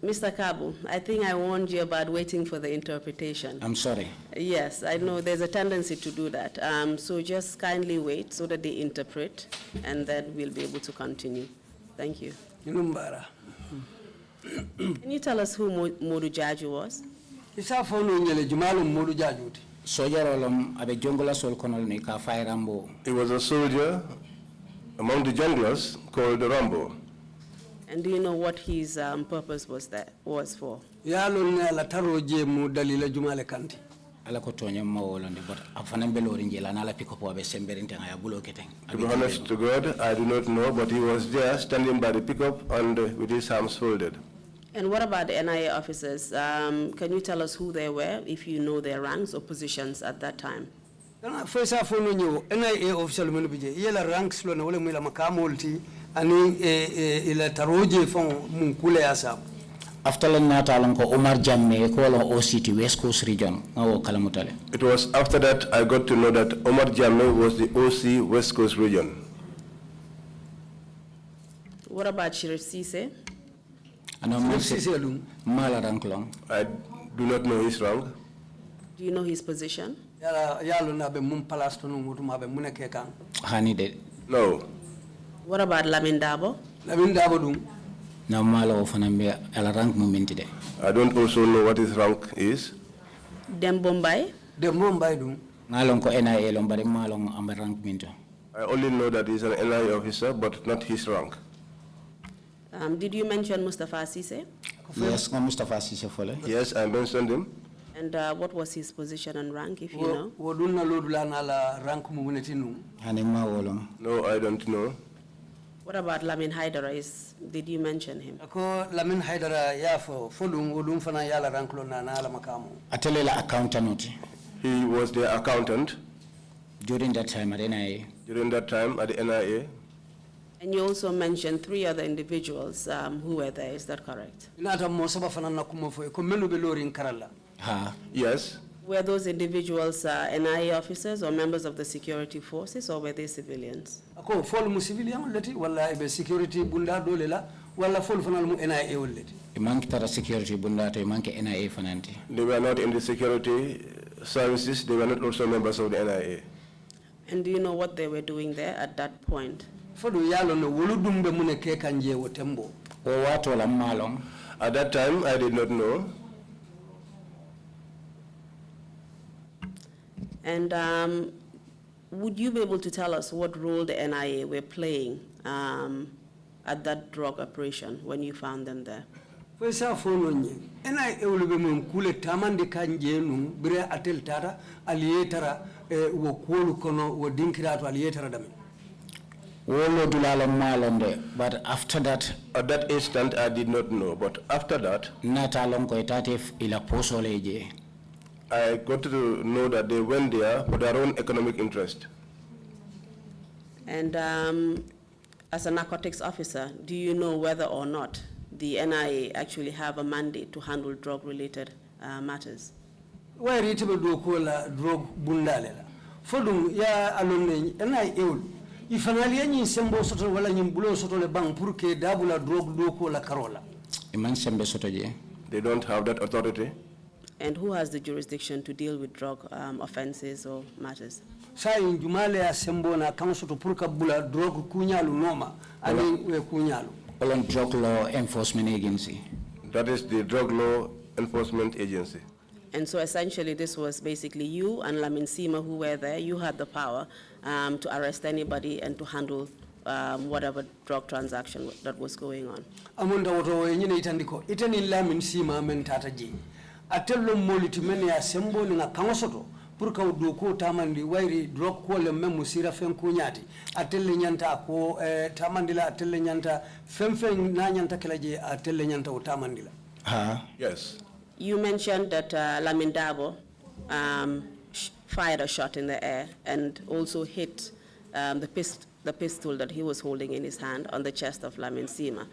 B: Mr. Kabou, I think I warned you about waiting for the interpretation.
E: I'm sorry.
B: Yes, I know there's a tendency to do that. So just kindly wait so that they interpret, and then we'll be able to continue. Thank you. Can you tell us who Modu Jaju was?
A: He was a soldier among the junglers called Rambo.
B: And do you know what his purpose was for?
E: ala ko tonya mawolonde but afana belori njela na la pick up wabe semberinte ngaya bulo keteng.
A: To be honest to God, I do not know, but he was there standing by the pickup and with his arms folded.
B: And what about the NIA officers? Can you tell us who they were, if you know their ranks or positions at that time?
D: First of all, NIA official menubije yela ranks lo na wale mwila makamolti ani ila taroje fon munkule asab.
E: After the Natal, Omar Jammeh called OCT West Coast Region.
A: It was after that I got to know that Omar Jammeh was the OC West Coast Region.
B: What about Sheriff Cisse?
A: I do not know his rank.
B: Do you know his position?
A: No.
B: What about Lamin Dabo?
A: I don't also know what his rank is.
B: Dembombay?
A: I only know that he's an NIA officer, but not his rank.
B: Did you mention Mustafa Cisse?
E: Yes, Mustafa Cisse.
A: Yes, I mentioned him.
B: And what was his position and rank, if you know?
A: No, I don't know.
B: What about Lamin Haidara? Did you mention him?
D: Lamin Haidara yafo folum fana yala ranklo na ala makamu.
E: Atelela accountant.
A: He was the accountant
E: during that time at NIA.
A: During that time at the NIA.
B: And you also mentioned 3 other individuals who were there. Is that correct?
A: Yes.
B: Were those individuals NIA officers or members of the security forces, or were they civilians?
D: Ako fol mu civilian leti wala ibe security bunda dole la wala fol fanal mu NIA leti.
E: Imanki tara security bunda to imanki NIA fananti.
A: They were not in the security services. They were not also members of the NIA.
B: And do you know what they were doing there at that point?
D: Fodu yalo no woludumbe mune ke kanje wotembo.
E: O wato la malong.
A: At that time, I did not know.
B: And would you be able to tell us what role the NIA were playing at that drug operation when you found them there?
D: NIA ulube mun kule tamandi kanje nu bire atel tara aliyetara wo kolu kono wo dinkirato aliyetara dami.
E: But after that,
A: at that instant, I did not know. But after that, I got to know that they went there for their own economic interest.
B: And as a narcotics officer, do you know whether or not the NIA actually have a mandate to handle drug-related matters?
D: Why reachable do call drug bundalela? Fodum ya alone NIA. If an alien sembo soto wala nyimbulo soto le bang purke dabula drug do call la carola.
A: They don't have that authority.
B: And who has the jurisdiction to deal with drug offenses or matters?
D: Sai jumale asembo na kama soto purka bula drug kunyalu noma ani we kunyalu.
E: Drug Law Enforcement Agency.
A: That is the Drug Law Enforcement Agency.
B: And so essentially this was basically you and Lamin Sima who were there. You had the power to arrest anybody and to handle whatever drug transaction that was going on.
D: Amunda woto yenyine itandiko itani Lamin Sima men tata ji. Atello moliti mene ya sembo nga kangosoto purka uduko tamandi wairi drug ko le memu sira fen kunyati atelle nyanta ko tamandila atelle nyanta fen na nyanta kelaje atelle nyanta utamandila.
A: Yes.
B: You mentioned that Lamin Dabo fired a shot in the air and also hit the pistol that he was holding in his hand on the chest of Lamin Sima.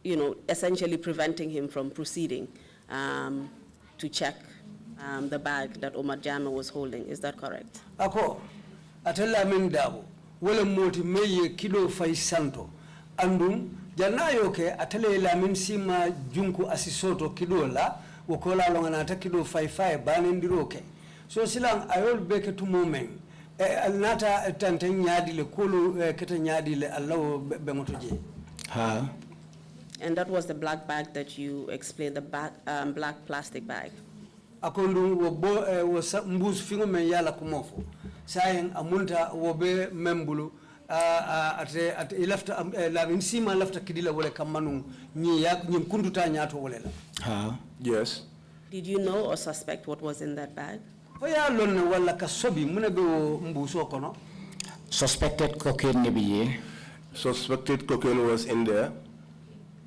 B: You know, essentially preventing him from proceeding to check the bag that Omar Jammeh was holding. Is that correct?
D: Ako, atella Lamin Dabo, wala moti meye kilo fay santo, andum janayo ke atele Lamin Sima junku asisoto kidola, wakola longana ata kido fay banendiroke. So silang ayol beke tu moment, alnata tante nyadi le kolo kete nyadi le allawo bengotoje.
B: And that was the black bag that you explained, the black plastic bag.
D: Akondu wo mbus fingo men yala kumofo. Saying amunta wobe membulu ate ilafta Lamin Sima lafta kidila wole kamanu nyi mkunduta nyato wolela.
A: Yes.
B: Did you know or suspect what was in that bag?
D: Foya lon wala ka sobi muna be mbuso kono.
E: Suspected cocaine nebiye.
A: Suspected cocaine was in there.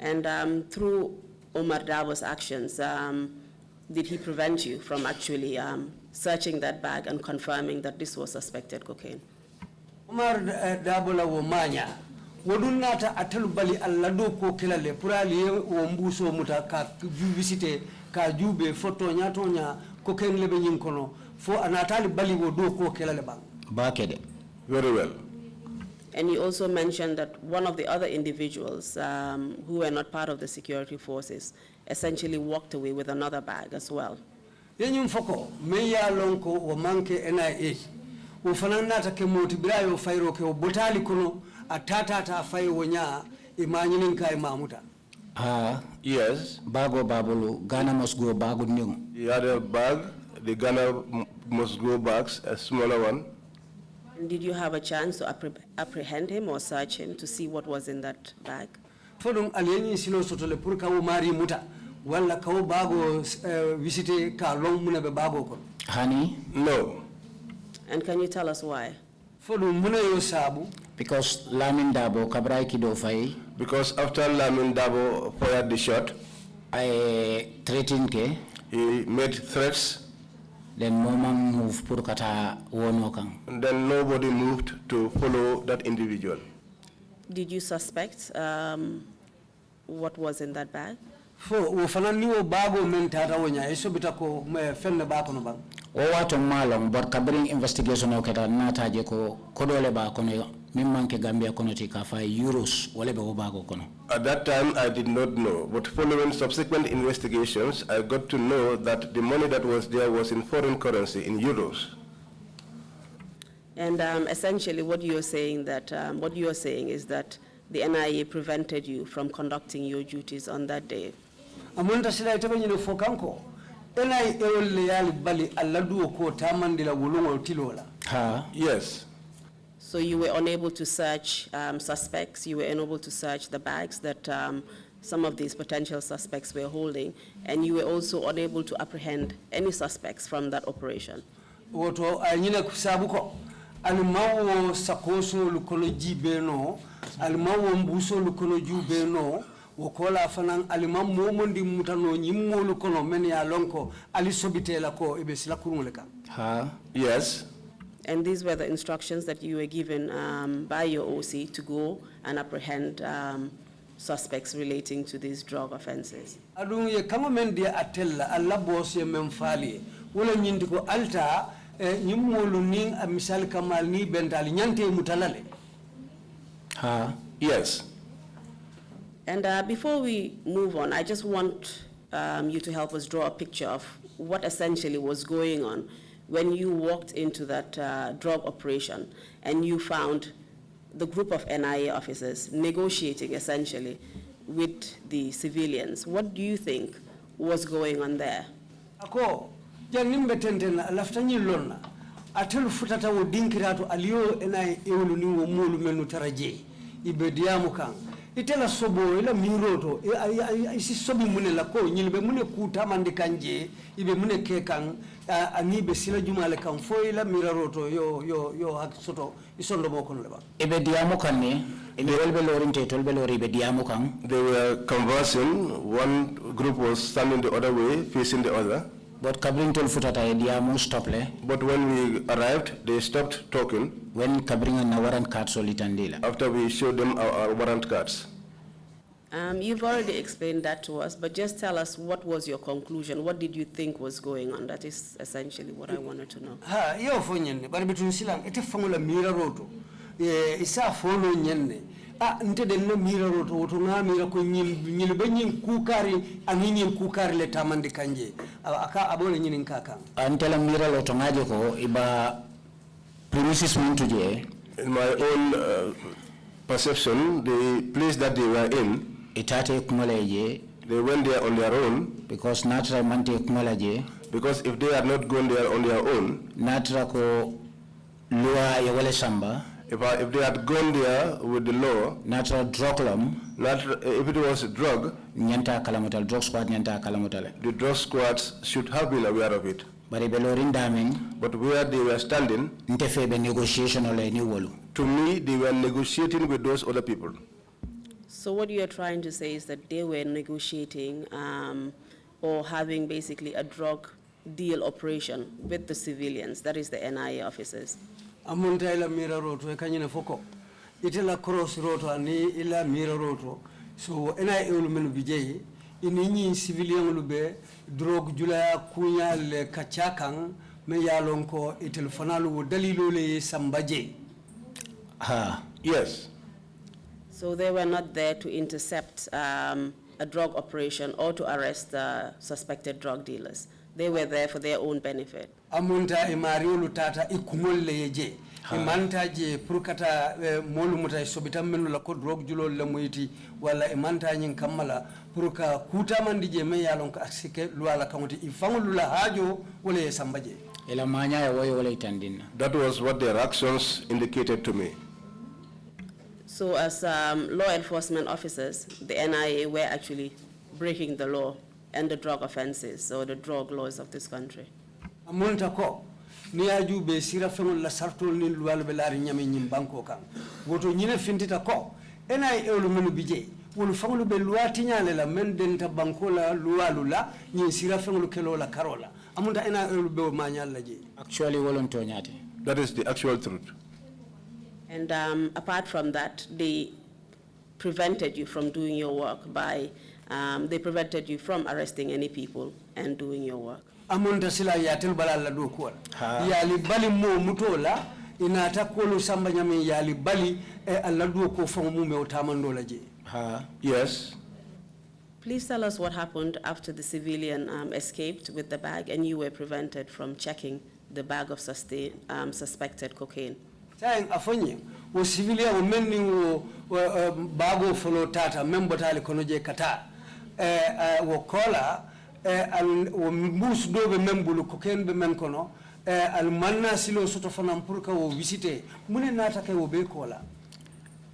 B: And through Omar Dabo's actions, did he prevent you from actually searching that bag and confirming that this was suspected cocaine?
D: Omar Dabo la wo manya. Wodunata atelu bali allado ko kelale purali wo mbuso muta ka visite ka jube photo nyatonya cocaine lebe nyinkono fo anatali bali wo do ko kelale bang.
E: Bakede.
A: Very well.
B: And you also mentioned that one of the other individuals who were not part of the security forces essentially walked away with another bag as well.
D: Yenyum foko meya lonko wo manke NIA wo fananata ke motibrayo fayro ke wo botali kono atata ta fay wonya imanyinin kai mamuta.
A: Yes.
E: Bago babulu Ghana must go bagu nyung.
A: He had a bag. The Ghana must go bags, a smaller one.
B: Did you have a chance to apprehend him or search him to see what was in that bag?
D: Fodum alieni silo sotole pour ka wo mari muta wala ka wo bago visite ka long muna be bago ko.
E: Honey?
A: No.
B: And can you tell us why?
D: Fodum muna yo sabu.
E: Because Lamin Dabo kabrai kido fay.
A: Because after Lamin Dabo fired the shot,
E: I threatened ke.
A: he made threats.
E: Then momang move pur kata wonokang.
A: And then nobody moved to follow that individual.
B: Did you suspect what was in that bag?
D: Fo wo fanani wo bago men tata wonya eso bitako fenne ba kono bang.
E: O wato malong but kabring investigation o keta nataje ko kodole ba kono mimmanke Gambia kono ti ka fay euros wala be o bago kono.
A: At that time, I did not know, but following subsequent investigations, I got to know that the money that was there was in foreign currency, in euros.
B: And essentially, what you're saying is that the NIA prevented you from conducting your duties on that day.
D: Amunta sila itabe nyino fokanko. NIA ewole yali bali alladu ko tamandila wulungo tilola.
A: Yes.
B: So you were unable to search suspects, you were unable to search the bags that some of these potential suspects were holding, and you were also unable to apprehend any suspects from that operation.
D: Woto anyina kusabuko alimawo sakoso lukono jibeno alimawo mbuso lukono jubeno wokola fanan alimam momondi mutano nyimmo lukono men ya lonko alisobitela ko ibesila kurunguleka.
A: Yes.
B: And these were the instructions that you were given by your OC to go and apprehend suspects relating to these drug offenses.
D: Adun ye kama men dia atella alla boss ye men fali wala nyindi ko alta nyimolu ning misal kamal ni bentali nyante mutalale.
A: Yes.
B: And before we move on, I just want you to help us draw a picture of what essentially was going on when you walked into that drug operation and you found the group of NIA officers negotiating essentially with the civilians. What do you think was going on there?
D: Ako, janimbe tentena laftanyi lonna atelu futata wo dinkirato aliyo NIA ewulu ni wo mulu menu taraje ibe diamu kang itela sobo ila miroto isi sobi mune la ko nyilbe mune kuta mande kanje ibe mune kekang anibe sila jumale kan fo ila miraroto yo hak soto isondo moko leba
E: Ibe diamu kanne ibe welbe lorinte tolbe lori ibe diamu kang.
A: They were conversing. One group was standing the other way, facing the other.
E: But kabring tol futata e diamu stop le.
A: But when we arrived, they stopped talking.
E: When kabring na warrant card solitandila.
A: After we showed them our warrant cards.
B: You've already explained that to us, but just tell us what was your conclusion. What did you think was going on? That is essentially what I wanted to know.
D: Yo fo nyenne bari bitun silang ete fangula miraroto isa folo nyenne nte de no miraroto woto nga mira ko nyilbe nyin kukari anyin kukari le tamande kanje aka abole nyin kaka
E: Antela miralo to ngaje ko iba premises muntuje.
A: In my own perception, the place that they were in,
E: Itate kumaleje.
A: they went there on their own.
E: Because natra mante kumalaje.
A: Because if they had not gone there on their own,
E: Natra ko lua ya wale samba.
A: if they had gone there with the law,
E: Natra droglam.
A: if it was a drug,
E: Nyanta kalamutal drug squad nyanta kalamutale.
A: The drug squads should have been aware of it.
E: Bari belorin damen.
A: But where they were standing,
E: Ntefebe negotiation ole ni wolu.
A: to me, they were negotiating with those other people.
B: So what you are trying to say is that they were negotiating or having basically a drug deal operation with the civilians, that is the NIA officers.
D: Amunta ila mira roto e kanyine foko. Itela cross roto ani ila mira roto. So NIA ulumenu bijei ininyi civilian ulube drug jula kunya le kachakang me yalonko itelefonalu dalilu le sambaje.
E: Ha.
A: Yes.
B: So they were not there to intercept a drug operation or to arrest suspected drug dealers. They were there for their own benefit.
D: Amunta imariolu tata ikumol leje. Imanta je purkata molu muta sobita menu la ko drug julo le muiti wala imanta nyin kamala purka kuta mandi je me yalon ka aksike luala kamuti ifangulu la hajo wala sambaje.
E: Ela manya ya woyo wala itandina.
A: That was what their actions indicated to me.
B: So as law enforcement officers, the NIA were actually breaking the law and the drug offenses, or the drug laws of this country.
D: Amunta ko ni aju be sira fengol la sartol ni lual be lari nyame nyim banko kan woto nyine fintita ko NIA elu menu bije wolu fengol be luati nyale la men denta banko la lualu la nyi sira fengol kelo la karola amunta NIA elu be manyal la je.
E: Actually volonto nyati.
A: That is the actual truth.
B: And apart from that, they prevented you from doing your work by, they prevented you from arresting any people and doing your work.
D: Amunta sila yatel balala do ko yali bali mo mutola inata ko samba nyame yali bali alla do ko fo mu me otamando la je.
E: Ha.
A: Yes.
B: Please tell us what happened after the civilian escaped with the bag and you were prevented from checking the bag of suspected cocaine.
D: Saying afonye wo civilian wo menni wo bago folo tata membotale kono je kata wo kola al wo mbus dobe membulu cocaine be men kono al manna silo soto fanam pour ka wo visiter mune nata kay wo be kola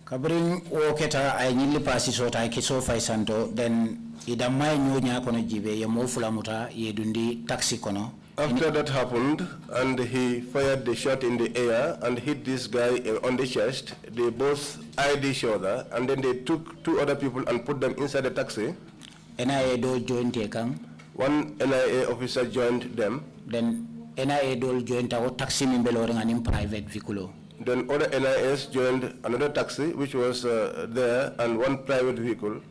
E: Kabring o keta ay nyilli pasi sota ay kiso fay santo den ida may nyonya kono jibe ye mo fulamuta ye dundi taxi kono.
A: After that happened, and he fired the shot in the air and hit this guy on the chest, they both eyed each other, and then they took two other people and put them inside the taxi.
E: NIA do join tekang.
A: One NIA officer joined them.
E: Then NIA do join ta taxi mimbelori nganim private vehicle.
A: Then other NIAs joined another taxi, which was there, and one private vehicle.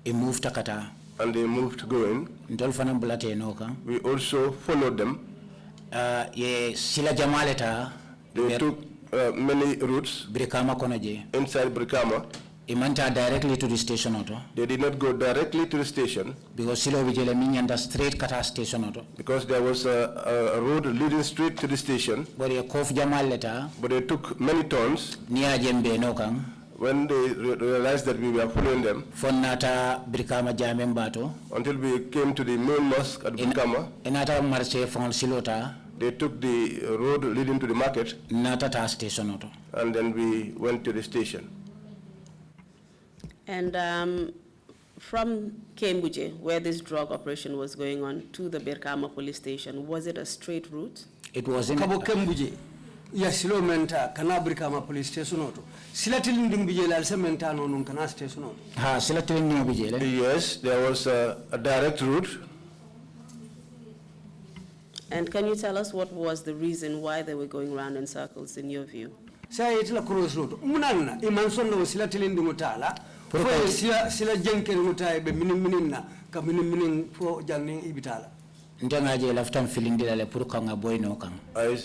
E: He moved takata.
A: And they moved going. We also followed them.
E: Ye sila jamaleta.
A: They took many routes inside Brikama.
E: Imanta directly to the station auto.
A: They did not go directly to the station.
E: Because silo vijele minyanda straight kata station auto.
A: Because there was a road leading straight to the station.
E: But ye kof jamaleta.
A: But they took many turns.
E: Niya jembe no kang.
A: When they realized that we were following them, until we came to the main mosque at Brikama, they took the road leading to the market, and then we went to the station.
B: And from Kembuje, where this drug operation was going on, to the Brikama police station, was it a straight route?
E: It was in
D: Kembuje. Yes, silo menta kana Brikama police station auto. Silatil nding bijela alse menta no nun kana station auto.
E: Ha, silatil nding bijela.
A: Yes, there was a direct route.
B: And can you tell us what was the reason why they were going round in circles, in your view?
D: Say it la cross road. Munana imanson no silatil nding utala. For sila jenke ngutai be mininna ka minin fo janning ibitala.
E: Ndangaje laftam feeling dilale pour kanga boy no kang.
A: I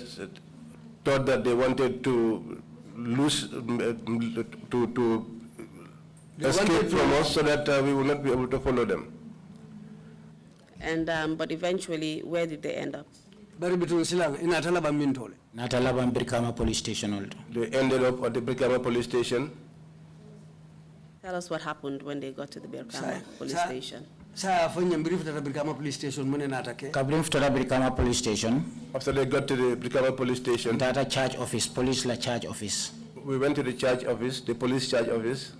A: thought that they wanted to lose, to escape from us so that we will not be able to follow them.
B: And but eventually, where did they end up?
D: Bari bitu silang ina Talaban mintole.
E: Na Talaban Brikama police station also.
A: They ended up at the Brikama police station.
B: Tell us what happened when they got to the Brikama police station.
D: Sa fanya brief to the Brikama police station mune natake.
E: Kabrim to the Brikama police station.
A: After they got to the Brikama police station,
E: Tata charge office, police la charge office.
A: We went to the charge office, the police charge office.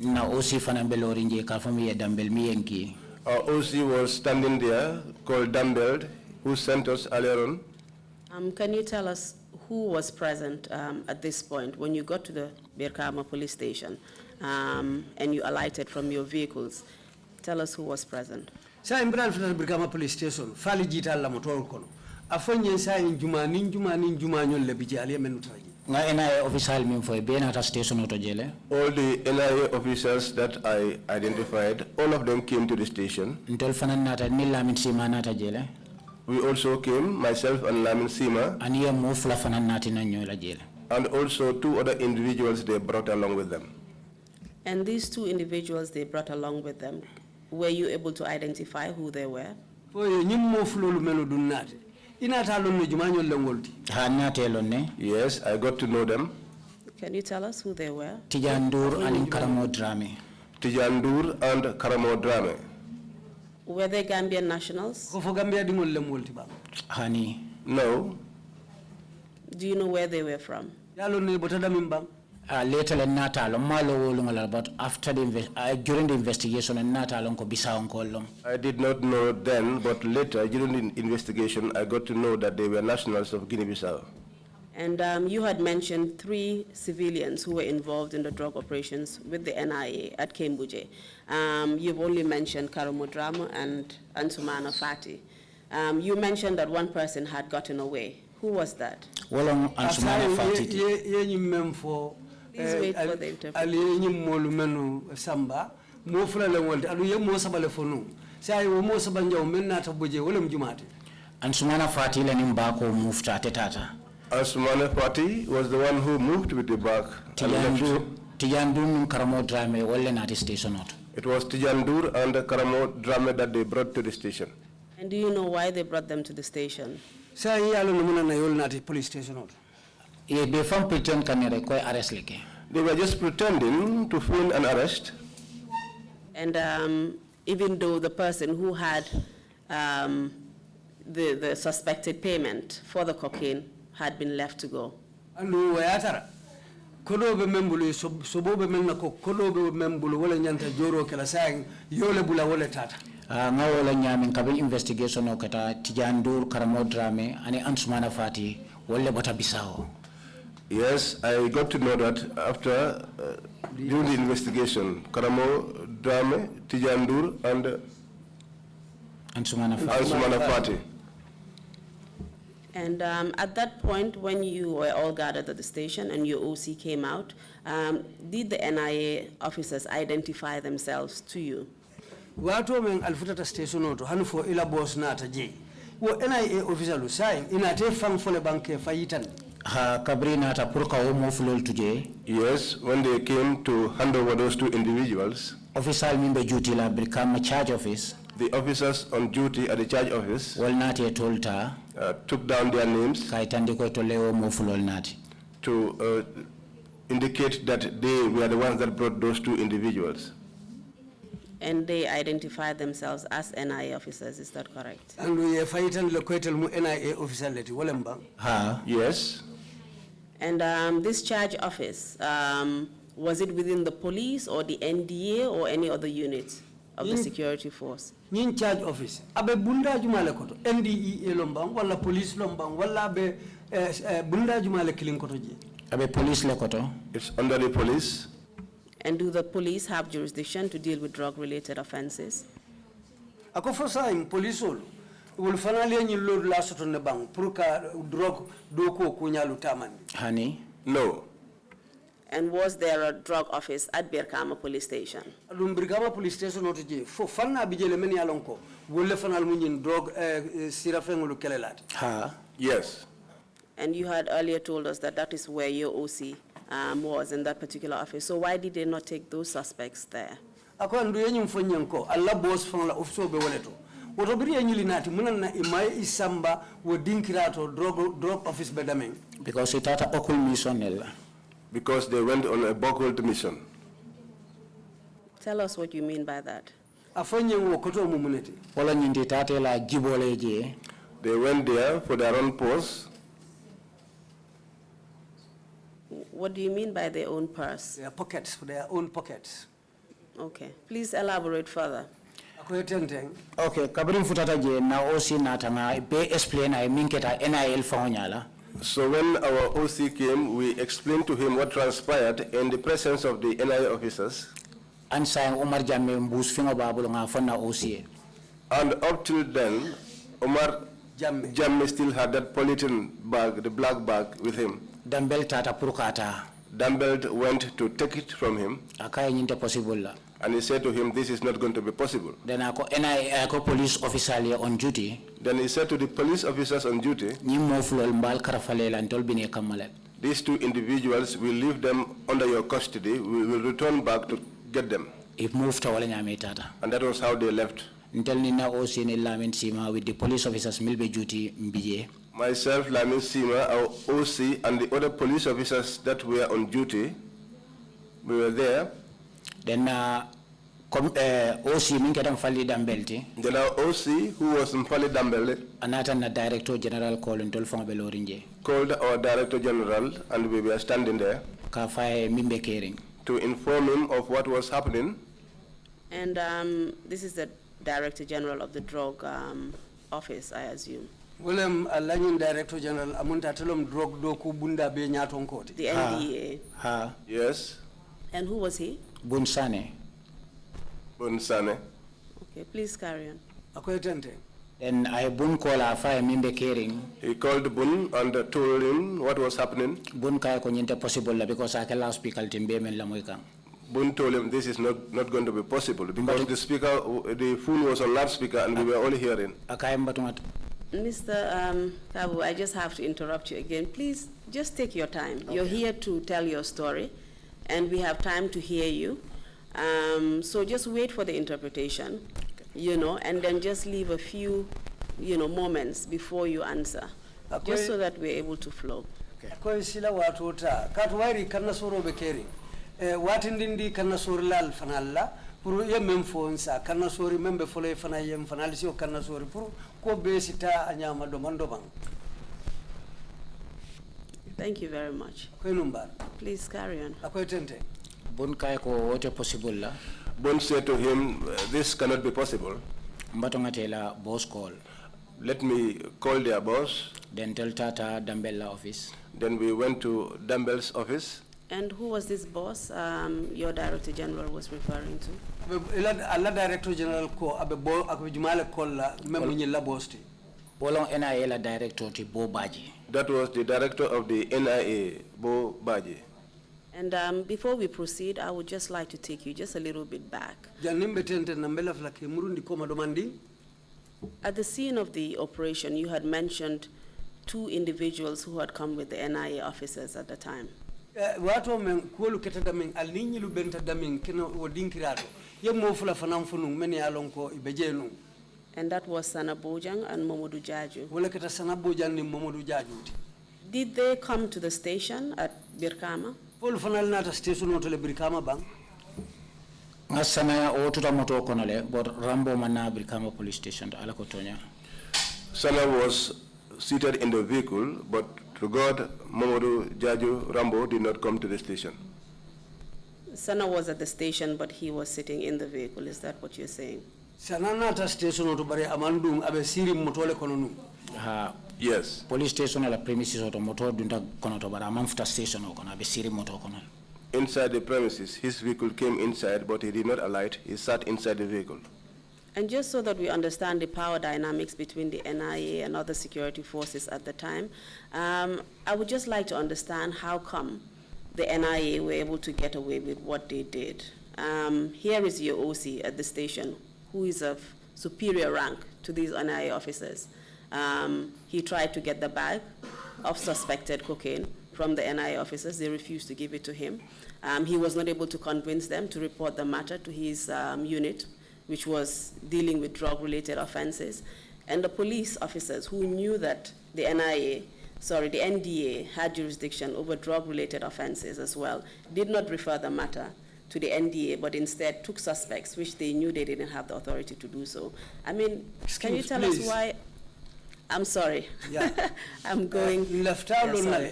E: Na osi fanambelori nje kafami dambel miyenki.
A: Our OC was standing there, called Dumbeld, who sent us earlier on.
B: Can you tell us who was present at this point when you got to the Birkama police station and you alighted from your vehicles? Tell us who was present.
D: Sa imbral fina Birkama police station fali jita la motor kono. Afonye sa injuma nyol le biji aliya menutaji.
E: Nga NIA official min foi bena ta station auto jele.
A: All the NIA officers that I identified, all of them came to the station.
E: Ntol fanan nata ni Lamin Sima nata jele.
A: We also came, myself and Lamin Sima.
E: Aniya mo fula fanan nati na nyola jele.
A: And also 2 other individuals they brought along with them.
B: And these 2 individuals they brought along with them, were you able to identify who they were?
D: Oye nyimmo fulolu melo dunnate. Inata lonno jumanyol lengolti.
E: Ha nate lonne.
A: Yes, I got to know them.
B: Can you tell us who they were?
E: Tijandur and Karamo Drame.
A: Tijandur and Karamo Drame.
B: Were they Gambian nationals?
D: Kofo Gambia dingol lemolti ba.
E: Hani.
A: No.
B: Do you know where they were from?
D: Yalo ne botada mimbang.
E: Later in Natal, but after the during the investigation in Natal,
A: I did not know then, but later during the investigation, I got to know that they were nationals of Guinea-Bissau.
B: And you had mentioned 3 civilians who were involved in the drug operations with the NIA at Kembuje. You've only mentioned Karamo Drama and Ansumana Fati. You mentioned that one person had gotten away. Who was that?
E: Well, Ansumana Fati.
B: Please wait for the interpretation.
D: Ali molu menu samba mo fula le wolde adu ye mo sabale fonu sai wo mo sabanja menna ta boje wala mjumate.
E: Ansumana Fati le nimbako mufta tetata.
A: Ansumana Fati was the one who moved with the back.
E: Tijandur Karamo Drame wala nati station not.
A: It was Tijandur and Karamo Drame that they brought to the station.
B: And do you know why they brought them to the station?
D: Sai yalo no na yol nati police station not.
E: They pretend arrest.
A: They were just pretending to feign an arrest.
B: And even though the person who had the suspected payment for the cocaine had been left to go.
D: Andu wayatara kodo be membulu sobo be menna ko kodo be membulu wala nyanta joro kala sang yole bula wala tata.
E: Nga wala nyamin kabil investigation o kata Tijandur Karamo Drame ani Ansumana Fati wala bata Bissau.
A: Yes, I got to know that after during the investigation, Karamo Drame, Tijandur, and
E: Ansumana
A: Fati.
B: And at that point, when you were all gathered at the station and your OC came out, did the NIA officers identify themselves to you?
D: Wato men alfutata station oto hanfo ila boss nata je. Wo NIA officer lu sai inate fang fole banke fayitan.
A: Yes, when they came to hand over those 2 individuals,
E: officer member duty la become charge office.
A: The officers on duty at the charge office took down their names to indicate that they were the ones that brought those 2 individuals.
B: And they identified themselves as NIA officers, is that correct?
D: And we fight and located NIA officer leti walemba.
A: Yes.
B: And this charge office, was it within the police or the NDA or any other unit of the security force?
D: In charge office. Abe bunda jumale koto. NDE lombang, wala police lombang, wala abe bunda jumale killing koto je.
E: Abe police le koto.
A: It's under the police.
B: And do the police have jurisdiction to deal with drug-related offenses?
D: Ako fosa im police olu. Will finally any load last on the bank. Pruka drug doko kunyalu tamani.
E: Honey?
A: No.
B: And was there a drug office at Birkama police station?
D: Birkama police station not je. For fanna bijele meni alonko. Wolle fanal munyin drug sirafengulu kelelat.
A: Yes.
B: And you had earlier told us that that is where your OC was in that particular office. So why did they not take those suspects there?
D: Ako andu yenyu mfonyanko. Allah boss fanala officer be waleto. Wotobiri yenyuli nati munana imai isamba wo dinkirato drug office bedameng.
E: Because it had a occult mission.
A: Because they went on a occult mission.
B: Tell us what you mean by that.
D: Afonye wo koto mumuneti.
E: Wala nyindi tate la jiboleje.
A: They went there for their own purse.
B: What do you mean by their own purse?
D: Their pockets, for their own pockets.
B: Okay, please elaborate further.
E: Okay, kabrin futata je na OC na tanga be explain ay minketa NIL fawnyala.
A: So when our OC came, we explained to him what transpired in the presence of the NIA officers.
E: And saying Omar Jamme mbus finga babul nga fana OC.
A: And up till then, Omar Jamme still had that polythene bag, the black bag, with him.
E: Dambel tata purkata.
A: Dambelt went to take it from him.
E: Akaya nyinte possible la.
A: And he said to him, this is not going to be possible.
E: Then ako NIA ako police officer on duty.
A: Then he said to the police officers on duty, these two individuals, will leave them under your custody. We will return back to get them.
E: And
A: that was how they left.
E: With the police officers duty.
A: Myself, Lamin Sima, our OC, and the other police officers that were on duty, we were there.
E: Then OC minketam fali dambelti.
A: Then our OC, who was in Fali Dambele,
E: anata na director general called
A: our director general, and we were standing there to inform him of what was happening.
B: And this is the director general of the drug office, I assume.
D: Willem Alanin Director General Amuntatelum drug doku bunda be nyatonkoti.
B: The NDA.
A: Yes.
B: And who was he?
E: Bunsane.
A: Bunsane.
B: Okay, please carry on.
E: And I Bun call a fire mimbe caring.
A: He called Bun and told him what was happening.
E: Bun kaya kunyente possible because I can loudspeaker timbe men lamoika.
A: Bun told him this is not going to be possible because the phone was on loudspeaker and we were all hearing.
B: Mr. Kabou, I just have to interrupt you again. Please, just take your time. Okay. You're here to tell your story, and we have time to hear you. So just wait for the interpretation, and then just leave a few, moments before you answer, just so that we're able to flow.
D: Okay. Sila watuta katwairi kana soro bekeri watindindi kana soro lal fanalla pour ye même fonsa kana sori membe fole fana yem fanalisi o kana sori pour ko be sita anyama domando bang.
B: Thank you very much. Please carry on.
E: Bun kaya ko what possible la.
A: Bun said to him, this cannot be possible.
E: Mbatongatela boss call.
A: Let me call their boss.
E: Then tell Tata Dambella office.
A: Then we went to Dambell's office.
B: And who was this boss your Director General was referring to?
D: Allah Director General ko abe jumala kolla memunyi la bosti.
E: Bolong NIA la director ti Bo Baji.
A: That was the director of the NIA, Bo Baji.
B: And before we proceed, I would just like to take you just a little bit back. At the scene of the operation, you had mentioned 2 individuals who had come with the NIA officers at the time.
D: And
B: that was Sana Bojang and Momodu Jaju. Did they come to the station at Birkama?
E: Sana o tuta moto konole but Rambo mana Birkama police station ala kotonya.
A: Sana was seated in the vehicle, but to God, Momodu Jaju Rambo did not come to the station.
B: Sana was at the station, but he was sitting in the vehicle. Is that what you're saying?
D: Sana nata station to bare amandum abe siri motole kononu.
A: Yes.
E: Police station ala premises auto motor dunda konoto bara amamfuta station okona abe siri motor kono.
A: Inside the premises, his vehicle came inside, but he did not alight. He sat inside the vehicle.
B: And just so that we understand the power dynamics between the NIA and other security forces at the time, I would just like to understand how come the NIA were able to get away with what they did. Here is your OC at the station, who is of superior rank to these NIA officers. He tried to get the bag of suspected cocaine from the NIA officers. They refused to give it to him. He was not able to convince them to report the matter to his unit, which was dealing with drug-related offenses. And the police officers who knew that the NDA had jurisdiction over drug-related offenses as well, did not refer the matter to the NDA, but instead took suspects, which they knew they didn't have the authority to do so. I mean, can you tell us why? I'm sorry.
D: Yeah.
B: I'm going.
D: Sorry.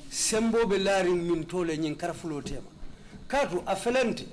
D: Sembo belaring min tole nyin karafulo tema. Katu afelenti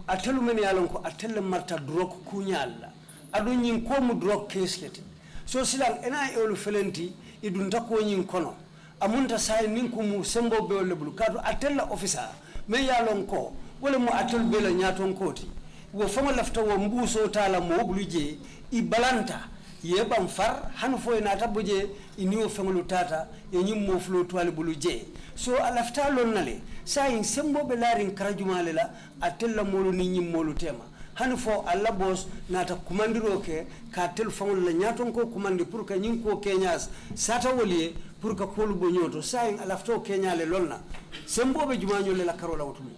D: atelu men yalon ko atelle marta drug kunyalla adu nyin ko mu drug case leti so silang ena elu felenti idunta ko nyin kono amunta say nin ko mu sembo be wala bulu kadu atella officer men yalon ko wala mu atel be la nyaton koti wo fama lafta wo mbuso tala mo bluje I balanta yebam far han fo ina tabuje iniwo fenglu tata e nyim mo flo toile buluje so alafta lon nale say sembo be larin karajumale la atella molu ni nyim molu tema han fo alla boss nata kumandiro ke ka tel fangol la nyaton ko kumandi pour que nyim ko kenyas sata wolie pour que kolu bo nyoto say alafta kenyale lonna sembo be jumañole la karola wutumo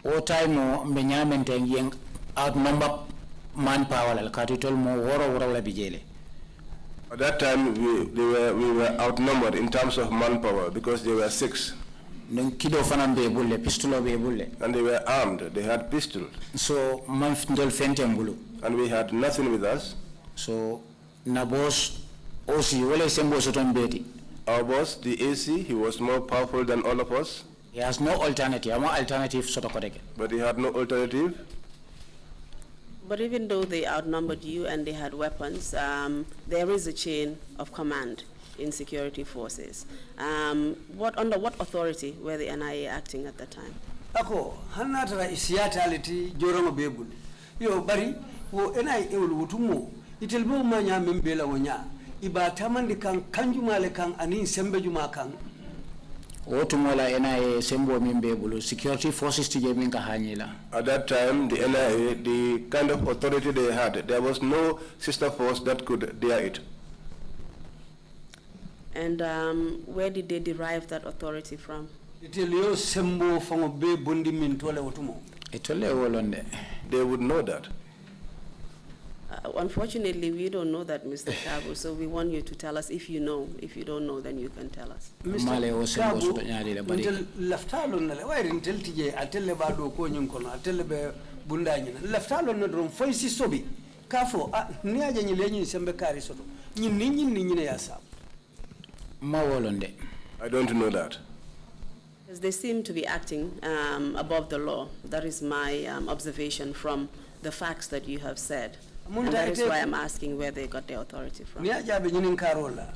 E: o time mbe nyamente yeng outnumber manpower la katitol mo woro la bijele.
A: At that time we were outnumbered in terms of manpower because they were 6.
E: Kido fanam be bulle pistola be bulle
A: and they were armed, they had pistols.
E: So man ndol fentembulu
A: and we had nothing with us.
E: So na boss osi wala sembo soton beti.
A: Our boss, the AC, he was more powerful than all of us.
E: He has no alternative. Ama alternative sotokodeke.
A: But he had no alternative.
B: But even though they outnumbered you and they had weapons, there is a chain of command in security forces. Under what authority were the NIA acting at that time?
D: Ako hanatra isiatality joramo bebul. Yo bari wo NIA wutumo itelbo manya membela wonya iba tamandi kan kanjumale kan anin sembe juma kan.
E: Otumola NIA sembo mimbe bulu security forces tije minka hanyila.
A: At that time, the NIA, the kind of authority they had, there was no sister force that could dare it.
B: And where did they derive that authority from?
D: Itelio sembo fango be bondi mintole otumo.
E: Itole wolonde.
A: They would know that.
B: Unfortunately, we don't know that, Mr. Kabou, so we want you to tell us if you know. If you don't know, then you can tell us.
D: Mr. Kabou, until laftalo nale, why until tije atelle bado ko nyunkono atelle be bundanya. Laftalo no drum foisi sobi. Kafo ni aje nyile nyi sembe kari soto. Nyine yasa.
E: Ma wolonde.
A: I don't know that.
B: Because they seem to be acting above the law. That is my observation from the facts that you have said. And that is why I'm asking where they got their authority from.
D: Ni ajabe nyinin karola.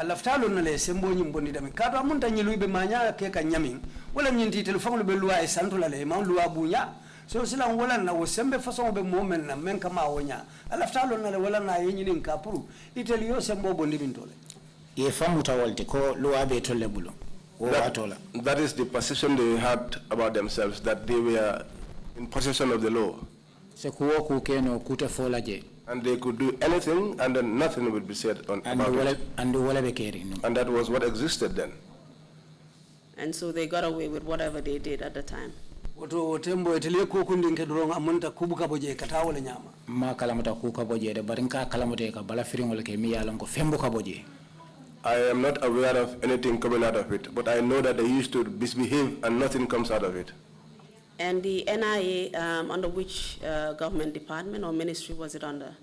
D: Laftalo nale sembo nyimbondi dami. Kato amunta nyiluibe manya keka nyamin. Wala nyinti telefonu be luwa esanto lale ma luwa bunya. So sila wala na wosembe façon be moment na men kama wonya. Laftalo nale wala na nyinin kapuru. Itelio sembo bondi bintole.
E: Ye famuta walti ko luwa be tolle bulu.
A: That is the perception they had about themselves, that they were in possession of the law. And they could do anything and then nothing would be said about it. And that was what existed then.
B: And so they got away with whatever they did at the time.
A: I am not aware of anything coming out of it, but I know that they used to misbehave and nothing comes out of it.
B: And the NIA, under which government department or ministry was it under?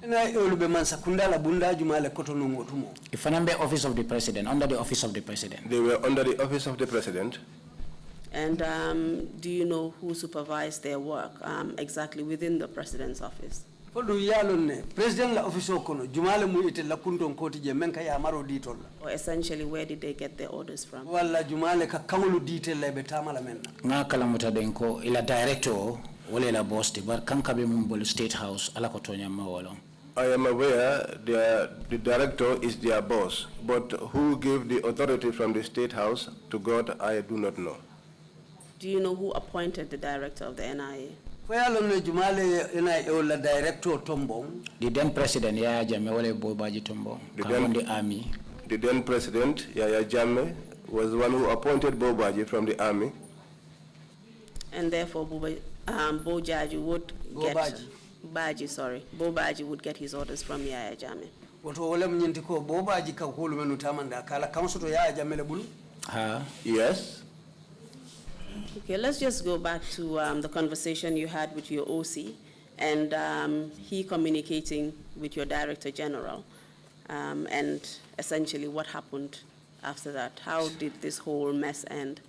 E: If I'm the office of the president, under the office of the president.
A: They were under the office of the president.
B: And do you know who supervised their work exactly within the president's office?
D: President la office kono jumale mu ite la kunton koti je men kaya maro ditol.
B: Or essentially, where did they get their orders from?
D: Wala jumale ka kangulu detail la betama la menna.
E: Nga kala mutadenko ila director wala ila boss ti bar kanka be mumbol state house ala ko tonya mawolo.
A: I am aware the director is their boss, but who gave the authority from the state house to God, I do not know.
B: Do you know who appointed the director of the NIA?
D: The
E: then president Yaya Jammeh wale Bobaji Tombo from the army.
A: The then president Yaya Jammeh was the one who appointed Bobaji from the army.
B: And therefore Bobaji would get Bobaji would get his orders from Yaya Jammeh.
A: Yes.
B: Okay, let's just go back to the conversation you had with your OC and he communicating with your Director General and essentially what happened after that. How did this whole mess end?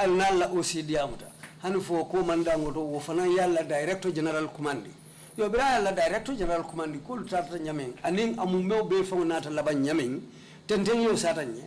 D: alnalla aussi diamuta hani fo ko mandango to wo fana yalla director general commandi yo bira yalla director general commandi ko tata nyamen anin amu mew be fo nata laba nyamen tenten yo satanye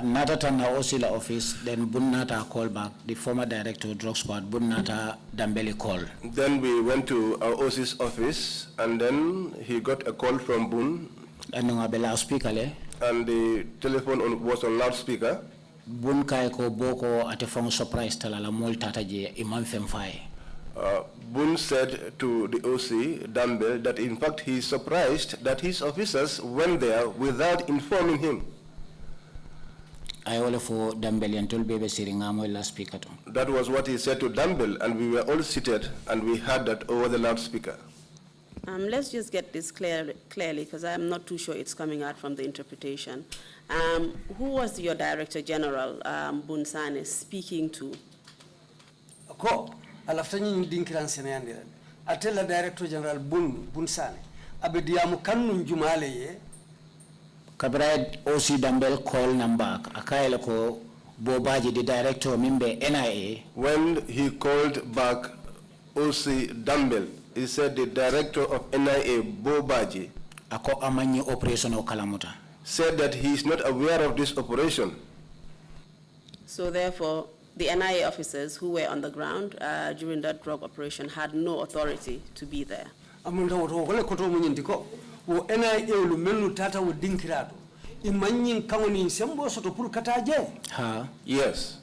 E: Nata Tana Osila office, then Bunnata call back, the former director of drug squad, Bunnata Dambeli call.
A: Then we went to our OC's office, and then he got a call from Bun.
E: And loudspeaker le.
A: And the telephone was on loudspeaker.
E: Bun kai ko boko ate fong surprise talala mol tata je imam femfai.
A: Bun said to the OC, Dambel, that in fact he is surprised that his officers went there without informing him.
E: I only for Dambel and told baby sitting last speaker.
A: That was what he said to Dambel, and we were all seated, and we heard that over the loudspeaker.
B: Let's just get this clearly, because I'm not too sure it's coming out from the interpretation. Who was your Director General, Bunsane, speaking to?
D: Ko alaftani dinkiran senayandira atella Director General Bunsane abediamu kannu jumale ye
E: Kabra OC Dambel call number akaila ko Bobaji the director mimbe NIA.
A: When he called back OC Dambel, he said the director of NIA, Bobaji,
E: Ako amanyi operation o Kalamuta,
A: said that he is not aware of this operation.
B: So therefore, the NIA officers who were on the ground during that drug operation had no authority to be there.
D: amunda woto kole koto munyindiko wo NIA lu melu tata wo dinkirato imanyin kangoni sembo soto pour kataje
E: ha
A: Yes.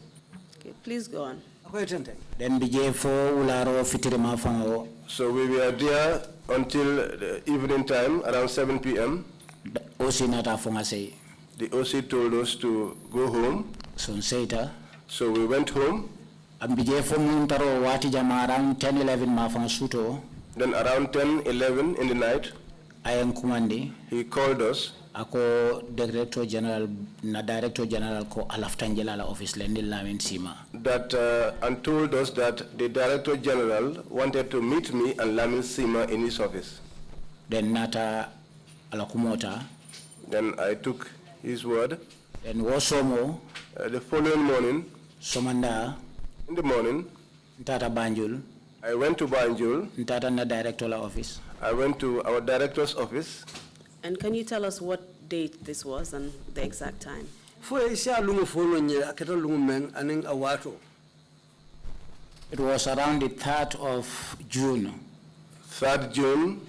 B: Okay, please go on.
D: akoyetente
E: then bije fo ularo fitiri mafango.
A: So we were there until the evening time, around 7 p.m.
E: OC nata fonga say.
A: The OC told us to go home. So we went home.
E: Ambije fo muntaro wati jama around 10-11 mafanga suto.
A: Then around 10-11 in the night, he called us.
E: Ako Director General na Director General ko alaftanjela la office lendi Lamin Sima.
A: That and told us that the Director General wanted to meet me and Lamin Sima in his office.
E: Then nata alakumota.
A: Then I took his word.
E: Then wosomo.
A: The following morning.
E: Somanda.
A: In the morning.
E: Tata Banjul.
A: I went to Banjul.
E: Tata na Director la office.
A: I went to our director's office.
B: And can you tell us what date this was and the exact time?
E: It was around the 3rd of June.
A: 3rd June.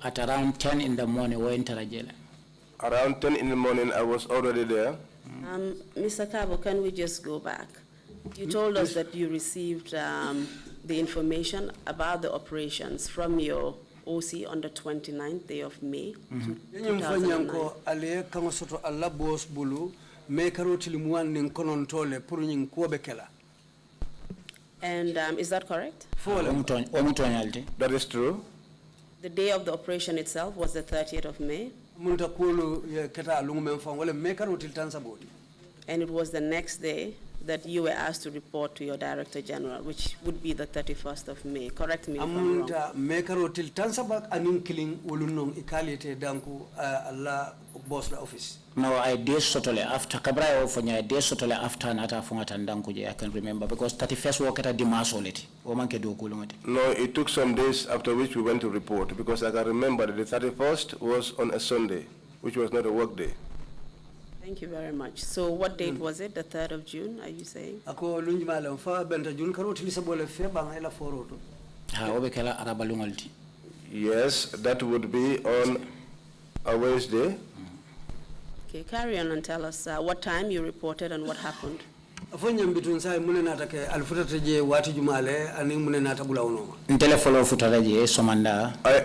E: At around 10 in the morning, we entered.
A: Around 10 in the morning, I was already there.
B: Mr. Kabou, can we just go back? You told us that you received the information about the operations from your OC on the 29th day of May, 2009. And is that correct?
A: That is true.
B: The day of the operation itself was the 30th of May. And it was the next day that you were asked to report to your Director General, which would be the 31st of May. Correct me if I'm wrong.
E: No, I did totally after Kabra Ofonya, I did totally after Nata Fongatandanku, I can remember, because 31st work at a Dimasolity.
A: No, it took some days after which we went to report, because I can remember that the 31st was on a Sunday, which was not a work day.
B: Thank you very much. So what date was it? The 3rd of June, are you saying?
A: Yes, that would be on a Wednesday.
B: Okay, carry on and tell us what time you reported and what happened.
A: I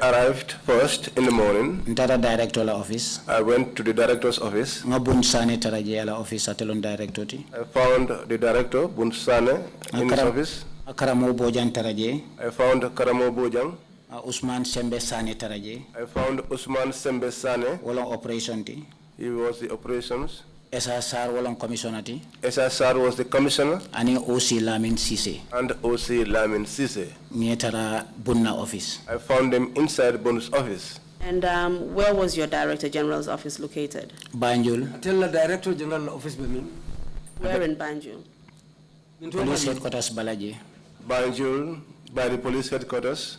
A: arrived first in the morning. I went to the director's office. I found the director, Bunsane, in his office. I found Karamo Bojang.
E: Usman Sembe Sane Taraje.
A: I found Usman Sembe Sane.
E: Wolong operation.
A: He was the operations.
E: SSR Wolong commissioner.
A: SSR was the commissioner.
E: And OC Lamin Sise.
A: And OC Lamin Sise.
E: Nietara Bunna office.
A: I found them inside Bunna's office.
B: And where was your Director General's office located?
E: Banjul.
D: Tell the Director General office.
B: Where in Banjul?
E: Police headquarters balaje.
A: Banjul, by the police headquarters.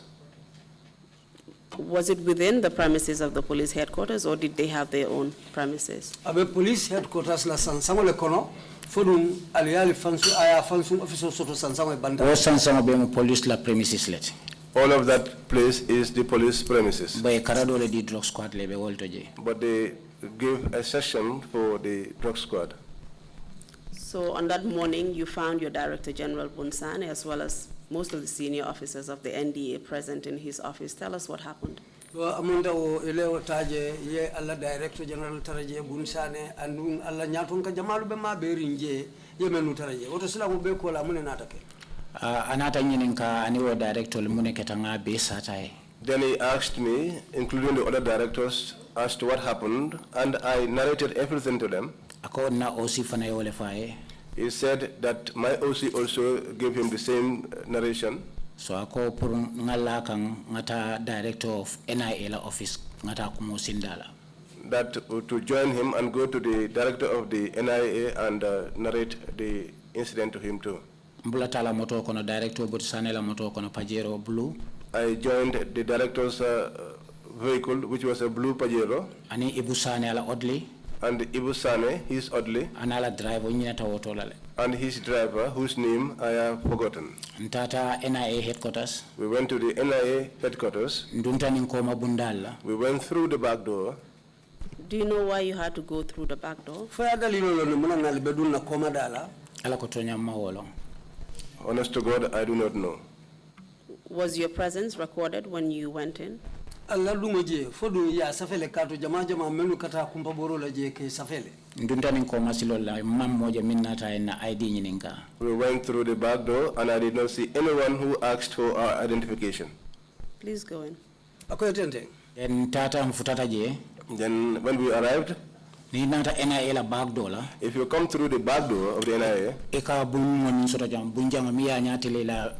B: Was it within the premises of the police headquarters, or did they have their own premises?
D: Abe police headquarters la sansango le kono fodum aliali fansu aya fansu officer soto sansango e banda.
E: O sansango be mo police la premises let.
A: All of that place is the police premises.
E: By karado le di drug squad lebe woltoje.
A: But they give a session for the drug squad.
B: So on that morning, you found your Director General Bunsane as well as most of the senior officers of the NDA present in his office. Tell us what happened.
D: Amunda o eleo taje ye alla Director General taraje Bunsane andun alla nyaton ka jamalu be ma berinje ye menu taraje. Oto sila mo be ko la mune natake.
E: Anata nyininka aniwo director le mune ketanga be satai.
A: Then he asked me, including the other directors, as to what happened, and I narrated everything to them.
E: Ako na OC fana yole fae.
A: He said that my OC also gave him the same narration.
E: So ako pur ngala kang ngata director of NIA la office ngata kumo sindala.
A: That to join him and go to the director of the NIA and narrate the incident to him too.
E: Mbulata la moto kono director Butsane la moto kono Pajero blue.
A: I joined the director's vehicle, which was a blue Pajero.
E: Ani Ibusane ala Odli.
A: And Ibusane, his Odli.
E: Anala driver nyata wotolale.
A: And his driver, whose name I have forgotten.
E: Ntata NIA headquarters.
A: We went to the NIA headquarters.
E: Ndunta ninkoma bundala.
A: We went through the back door.
B: Do you know why you had to go through the back door?
E: Ala kotonya mawolo.
A: Honest to God, I do not know.
B: Was your presence recorded when you went in?
D: Fodu ya safele kato jama menu kata kumpa boro la je ke safele.
E: Ndunta ninkoma silola mam moja minnata ina ID nyininka.
A: We went through the back door and I did not see anyone who asked for our identification.
B: Please go in.
E: Then tata mfutata je.
A: Then when we arrived,
E: NIA la back door la.
A: If you come through the back door of the NIA,
E: eka bunwon soto jam bunjanga miya nyatele la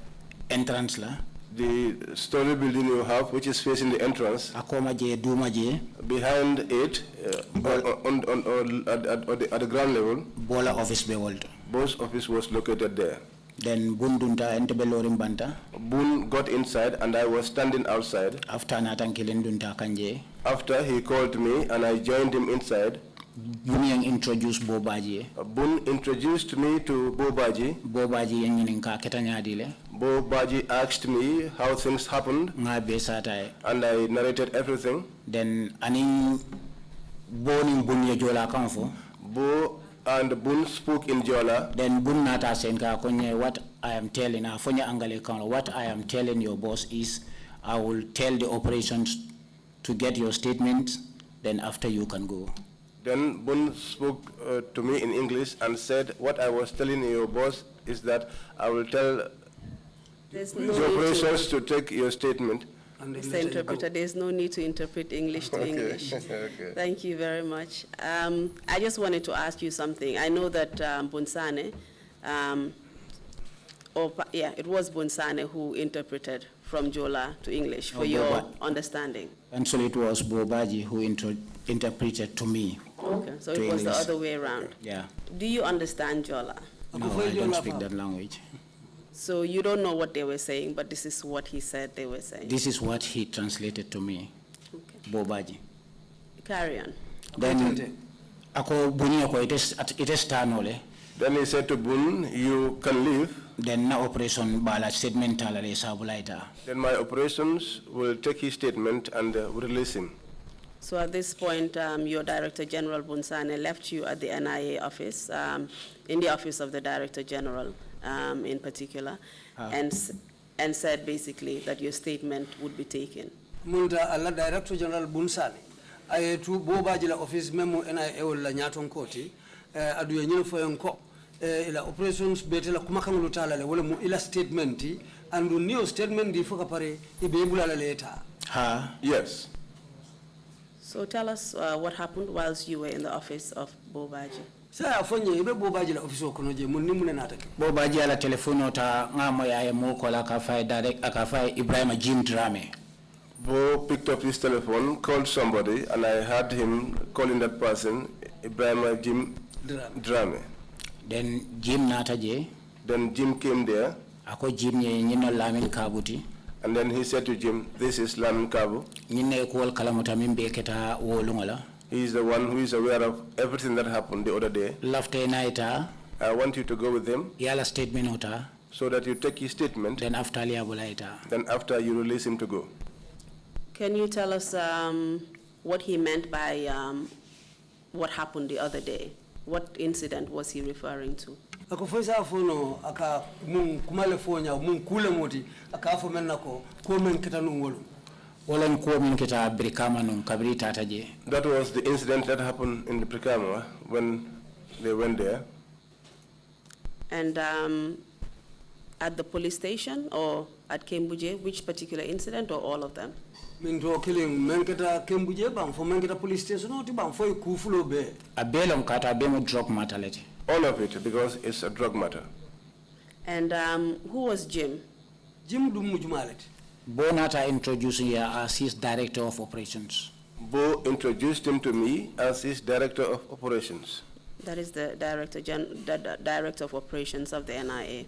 E: entrance la.
A: The story building you have, which is facing the entrance, behind it, at the ground level,
E: bola office be world.
A: Boss office was located there.
E: Then Bundunta and Tebelorim Banta.
A: Boon got inside and I was standing outside.
E: After Natankilindunta Kanje.
A: After he called me and I joined him inside.
E: Boon introduced Bobaji.
A: Boon introduced me to Bobaji.
E: Bobaji Yeninka Ketanyadile.
A: Bobaji asked me how things happened. And I narrated everything.
E: Then Aning Boning Bunya Jola Kamfo.
A: Bo and Boon spoke in Jola.
E: Then Boon Nata Senka Konye, what I am telling Afonya Angale Kano, what I am telling your boss is I will tell the operations to get your statement, then after you can go.
A: Then Boon spoke to me in English and said, what I was telling your boss is that I will tell the operations to take your statement.
B: Mr. Interpreter, there's no need to interpret English to English.
A: Okay.
B: Thank you very much. I just wanted to ask you something. I know that Bunsane, it was Bunsane who interpreted from Jola to English for your understanding.
E: And so it was Bobaji who interpreted to me.
B: Okay, so it was the other way around.
E: Yeah.
B: Do you understand Jola?
E: No, I don't speak that language.
B: So you don't know what they were saying, but this is what he said they were saying.
E: This is what he translated to me.
B: Okay.
E: Bobaji.
B: Carry on.
E: Then ako bunia ko it is tanole.
A: Then he said to Boon, you can leave.
E: Then na operation bala statement alale sabulaita.
A: Then my operations will take his statement and release him.
B: So at this point, your Director General Bunsane left you at the NIA office, in the office of the Director General in particular, and said basically that your statement would be taken.
D: Munda alla Director General Bunsane, I tu bobaji la office memo NIA la nyaton koti, adu yenyo foyonko, ila operations bete la kumakangulu tala le wale mu ila statementi, andu niyo statement di foka pare ibebula la leta.
A: Yes.
B: So tell us what happened whilst you were in the office of Bobaji.
E: Bobaji ala telefono ta ngamo ya moko la akafai Ibrahim Jim Drame.
A: Bo picked up his telephone, called somebody, and I heard him calling that person Ibrahim Jim Drame.
E: Then Jim Nataje.
A: Then Jim came there.
E: Ako Jim ye nyino Lamin Kabou Trrc.
A: And then he said to Jim, this is Lamin Kabou.
E: Nyine ko kalamuta mimbe keta wolungola.
A: He is the one who is aware of everything that happened the other day.
E: Lafte naita.
A: I want you to go with him.
E: Yala statement ota.
A: So that you take his statement.
E: Then after liabulaita.
A: Then after you release him to go.
B: Can you tell us what he meant by what happened the other day? What incident was he referring to?
D: Ako foisa fono aka mun kumale fonya mun kule moti aka afo menna ko men ketanu ngolu.
E: Wolen ko min kita Brikama nun kabri tataje.
A: That was the incident that happened in the Brikama when they went there.
B: And at the police station or at Kembuje, which particular incident or all of them?
D: Min to killing men keta Kembuje bang for men keta police station no ti bang for kufulo be.
E: Abelom kata abemo drug matalete.
A: All of it, because it's a drug matter.
B: And who was Jim?
D: Jim du mujumalet.
E: Bonata introducing here as his director of operations.
A: Bo introduced him to me as his director of operations.
B: That is the director of operations of the NIA.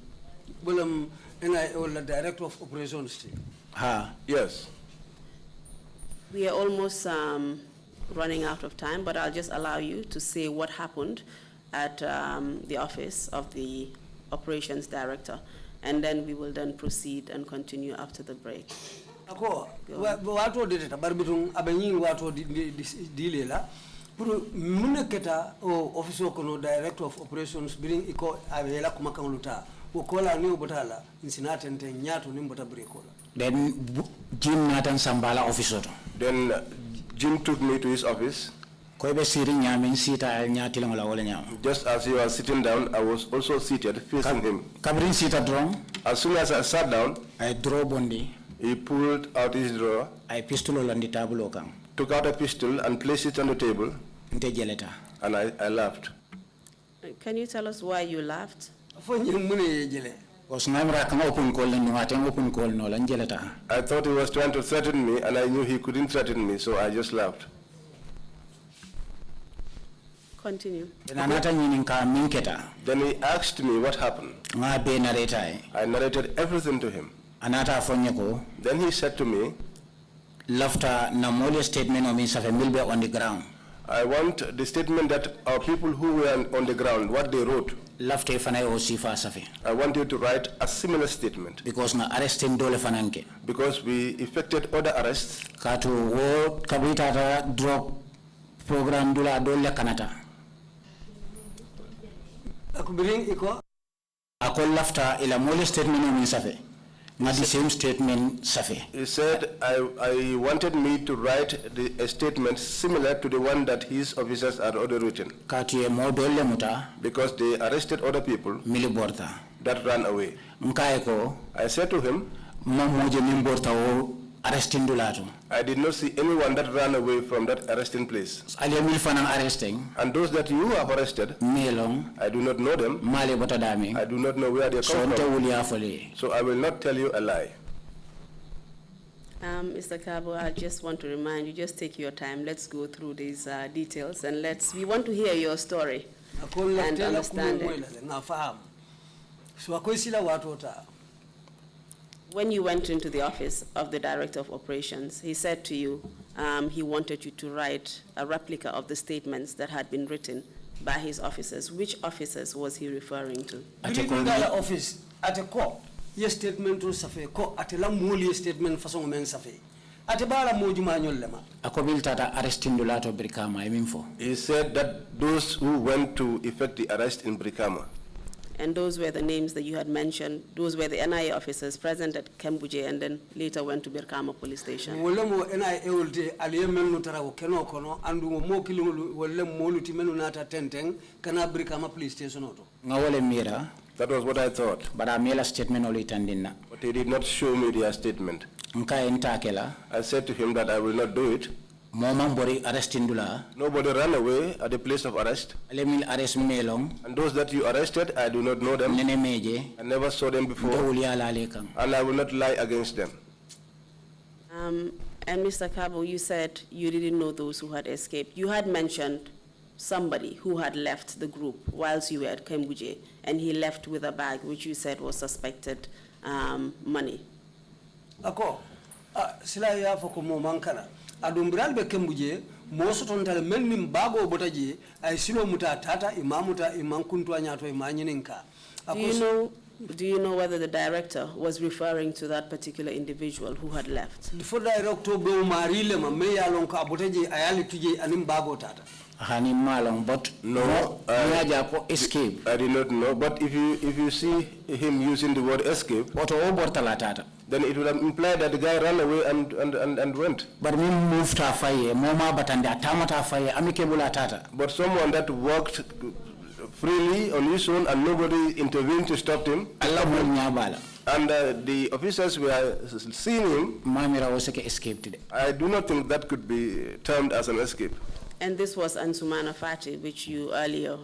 D: Bolam NIA or the director of operations.
E: Ha.
A: Yes.
B: We are almost running out of time, but I'll just allow you to say what happened at the office of the operations director, and then we will then proceed and continue after the break.
D: Ako wato dete barbitung abenyin wato dilela puru muneketa o office kono director of operations bring iko abela kumakangluta ukola ni ubotala insinate nte nyato ni mbota breakola.
E: Then Jim Nathan Sambala officer.
A: Then Jim took me to his office.
E: Just
A: as he was sitting down, I was also seated facing him. As soon as I sat down,
E: I draw bondi.
A: He pulled out his drawer,
E: took
A: out a pistol and placed it on the table, and I laughed.
B: Can you tell us why you laughed?
A: I thought he was trying to threaten me, and I knew he couldn't threaten me, so I just laughed.
B: Continue.
A: Then he asked me what happened. I narrated everything to him. Then he said to me,
E: statement on the ground.
A: I want the statement that our people who were on the ground, what they wrote. I want you to write a similar statement.
E: Because
A: we effected other arrests.
E: Drug program dula dole kanata. Ako lafta ila mole statement on safe. Not the same statement safe.
A: He said, I wanted me to write a statement similar to the one that his officers had already written. Because they arrested other people that ran away. I said to him, I did not see anyone that ran away from that arresting place. And those that you have arrested, I do not know them. I do not know where they come from. So I will not tell you a lie.
B: Mr. Kabou, I just want to remind you, just take your time. Let's go through these details, and we want to hear your story and understand it. When you went into the office of the Director of Operations, he said to you he wanted you to write a replica of the statements that had been written by his officers. Which officers was he referring to?
D: At the office, at a court, yes statement to Safe, at a lamuli statement for some men Safe. At a bala mojumanyol lema.
A: He said that those who went to effect the arrest in Brikama.
B: And those were the names that you had mentioned. Those were the NIA officers present at Kembuje and then later went to Birkama police station.
A: That was what I thought.
E: But I made a statement only tandina.
A: But he did not show me their statement. I said to him that I will not do it. Nobody ran away at the place of arrest. And those that you arrested, I do not know them. I never saw them before. And I will not lie against them.
B: And Mr. Kabou, you said you didn't know those who had escaped. You had mentioned somebody who had left the group whilst you were at Kembuje, and he left with a bag which you said was suspected money.
D: Ako, sila ya foko mo mankana. Adumbiral be Kembuje, moso tontale melnim bago botaji, ay silo muta tata imamuta imankuntu anyato imanyininka.
B: Do you know whether the director was referring to that particular individual who had left?
D: For director be umarile ma me yalon ka botaji ayali tuje anim bago tata.
E: Hani malong, but no, escape.
A: I did not know, but if you see him using the word escape, then it would imply that the guy ran away and went.
E: But me moved to Faye, Moma Batanda, Tamata Faye, amicable atata.
A: But someone that walked freely on his own and nobody intervened to stop him. And the officers were seeing him.
E: Mamira was escaped.
A: I do not think that could be termed as an escape.
B: And this was Ansumana Fati, which you earlier,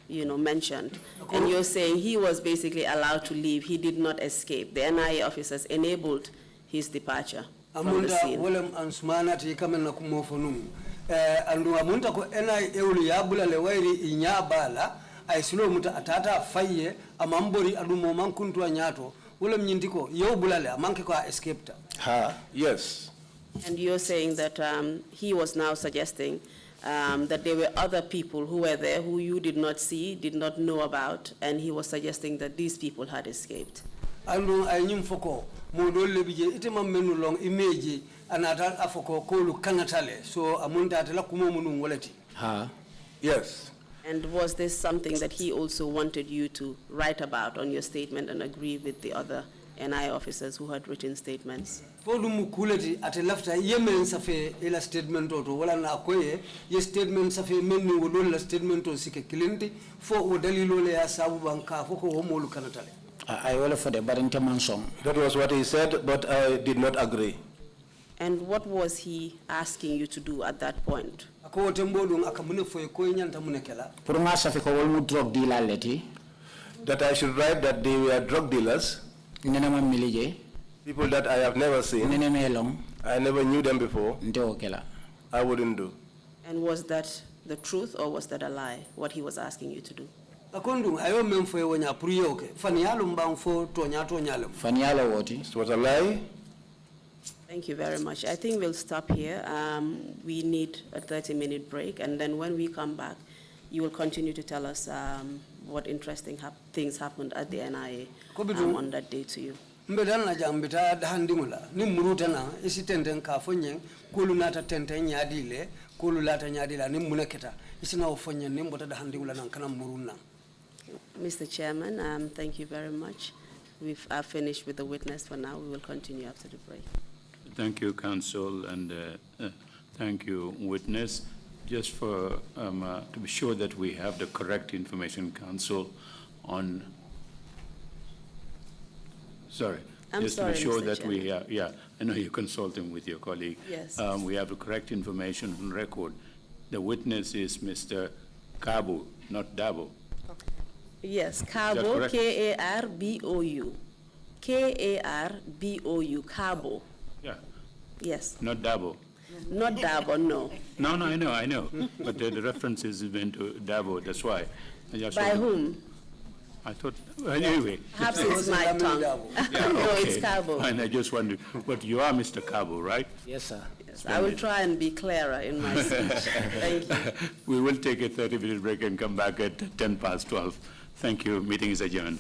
B: mentioned. And you're saying he was basically allowed to leave. He did not escape. The NIA officers enabled his departure from the scene.
D: Ansumana tikamen na kumofonu. Andu amunta ko NIA eulu yabula lewairi inyabala aisilo muta atata faye amambori adumo mankuntu anyato. Wolem nyindiko yobulale amanke ko escaped.
A: Yes.
B: And you're saying that he was now suggesting that there were other people who were there who you did not see, did not know about, and he was suggesting that these people had escaped.
D: Andu aynyim foko modole bije itema menu long image anata afoko kolu kanatale so amunda atela kumo munu waleti.
A: Yes.
B: And was this something that he also wanted you to write about on your statement and agree with the other NI officers who had written statements?
D: For the mukuleti at a lafta yemen safe ela statement or wala na koye ye statement safe menu wodola statement or sike kilindi for wodalilo le asabu banka foko homo lukanatale.
E: I will for the Barrington song.
A: That was what he said, but I did not agree.
B: And what was he asking you to do at that point?
E: Drug dealer
A: that I should write that they were drug dealers. People that I have never seen. I never knew them before. I wouldn't do.
B: And was that the truth or was that a lie, what he was asking you to do?
A: It was a lie.
B: Thank you very much. I think we'll stop here. We need a 30-minute break, and then when we come back, you will continue to tell us what interesting things happened at the NIA on that day to you.
D: Mbedana jambita dahandimula ni murutana isi tenten kafonyen kulu nata tenten nyadile kulu lata nyadila ni muneketa isi na ufonyen ni mbota dahandimula nankana muruna.
B: Mr. Chairman, thank you very much. We've finished with the witness for now. We will continue after the break.
F: Thank you, Counsel, and thank you, witness. Just for to be sure that we have the correct information, Counsel, on. Sorry. Just to be sure that we, I know you're consulting with your colleague.
B: Yes.
F: We have the correct information on record. The witness is Mr. Kabou, not Dabo.
B: Yes, Kabou, K-A-R-B-O-U. K-A-R-B-O-u, Kabou.
F: Yeah.
B: Yes.
F: Not Dabo.
B: Not Dabo, no.
F: No, I know. But the reference is even to Dabo, that's why.
B: By whom?
F: I thought, anyway.
B: Perhaps it's my tongue.
F: Yeah,
B: no,
F: okay.
B: it's Kabou.
F: And I just wondered, but you are Mr. Kabou, right?
E: Yes, sir.
B: Yes, I will try and be clearer in my speech. Thank you.
F: We will take a 30-minute break and come back at 12:10. Thank you. Meeting is adjourned.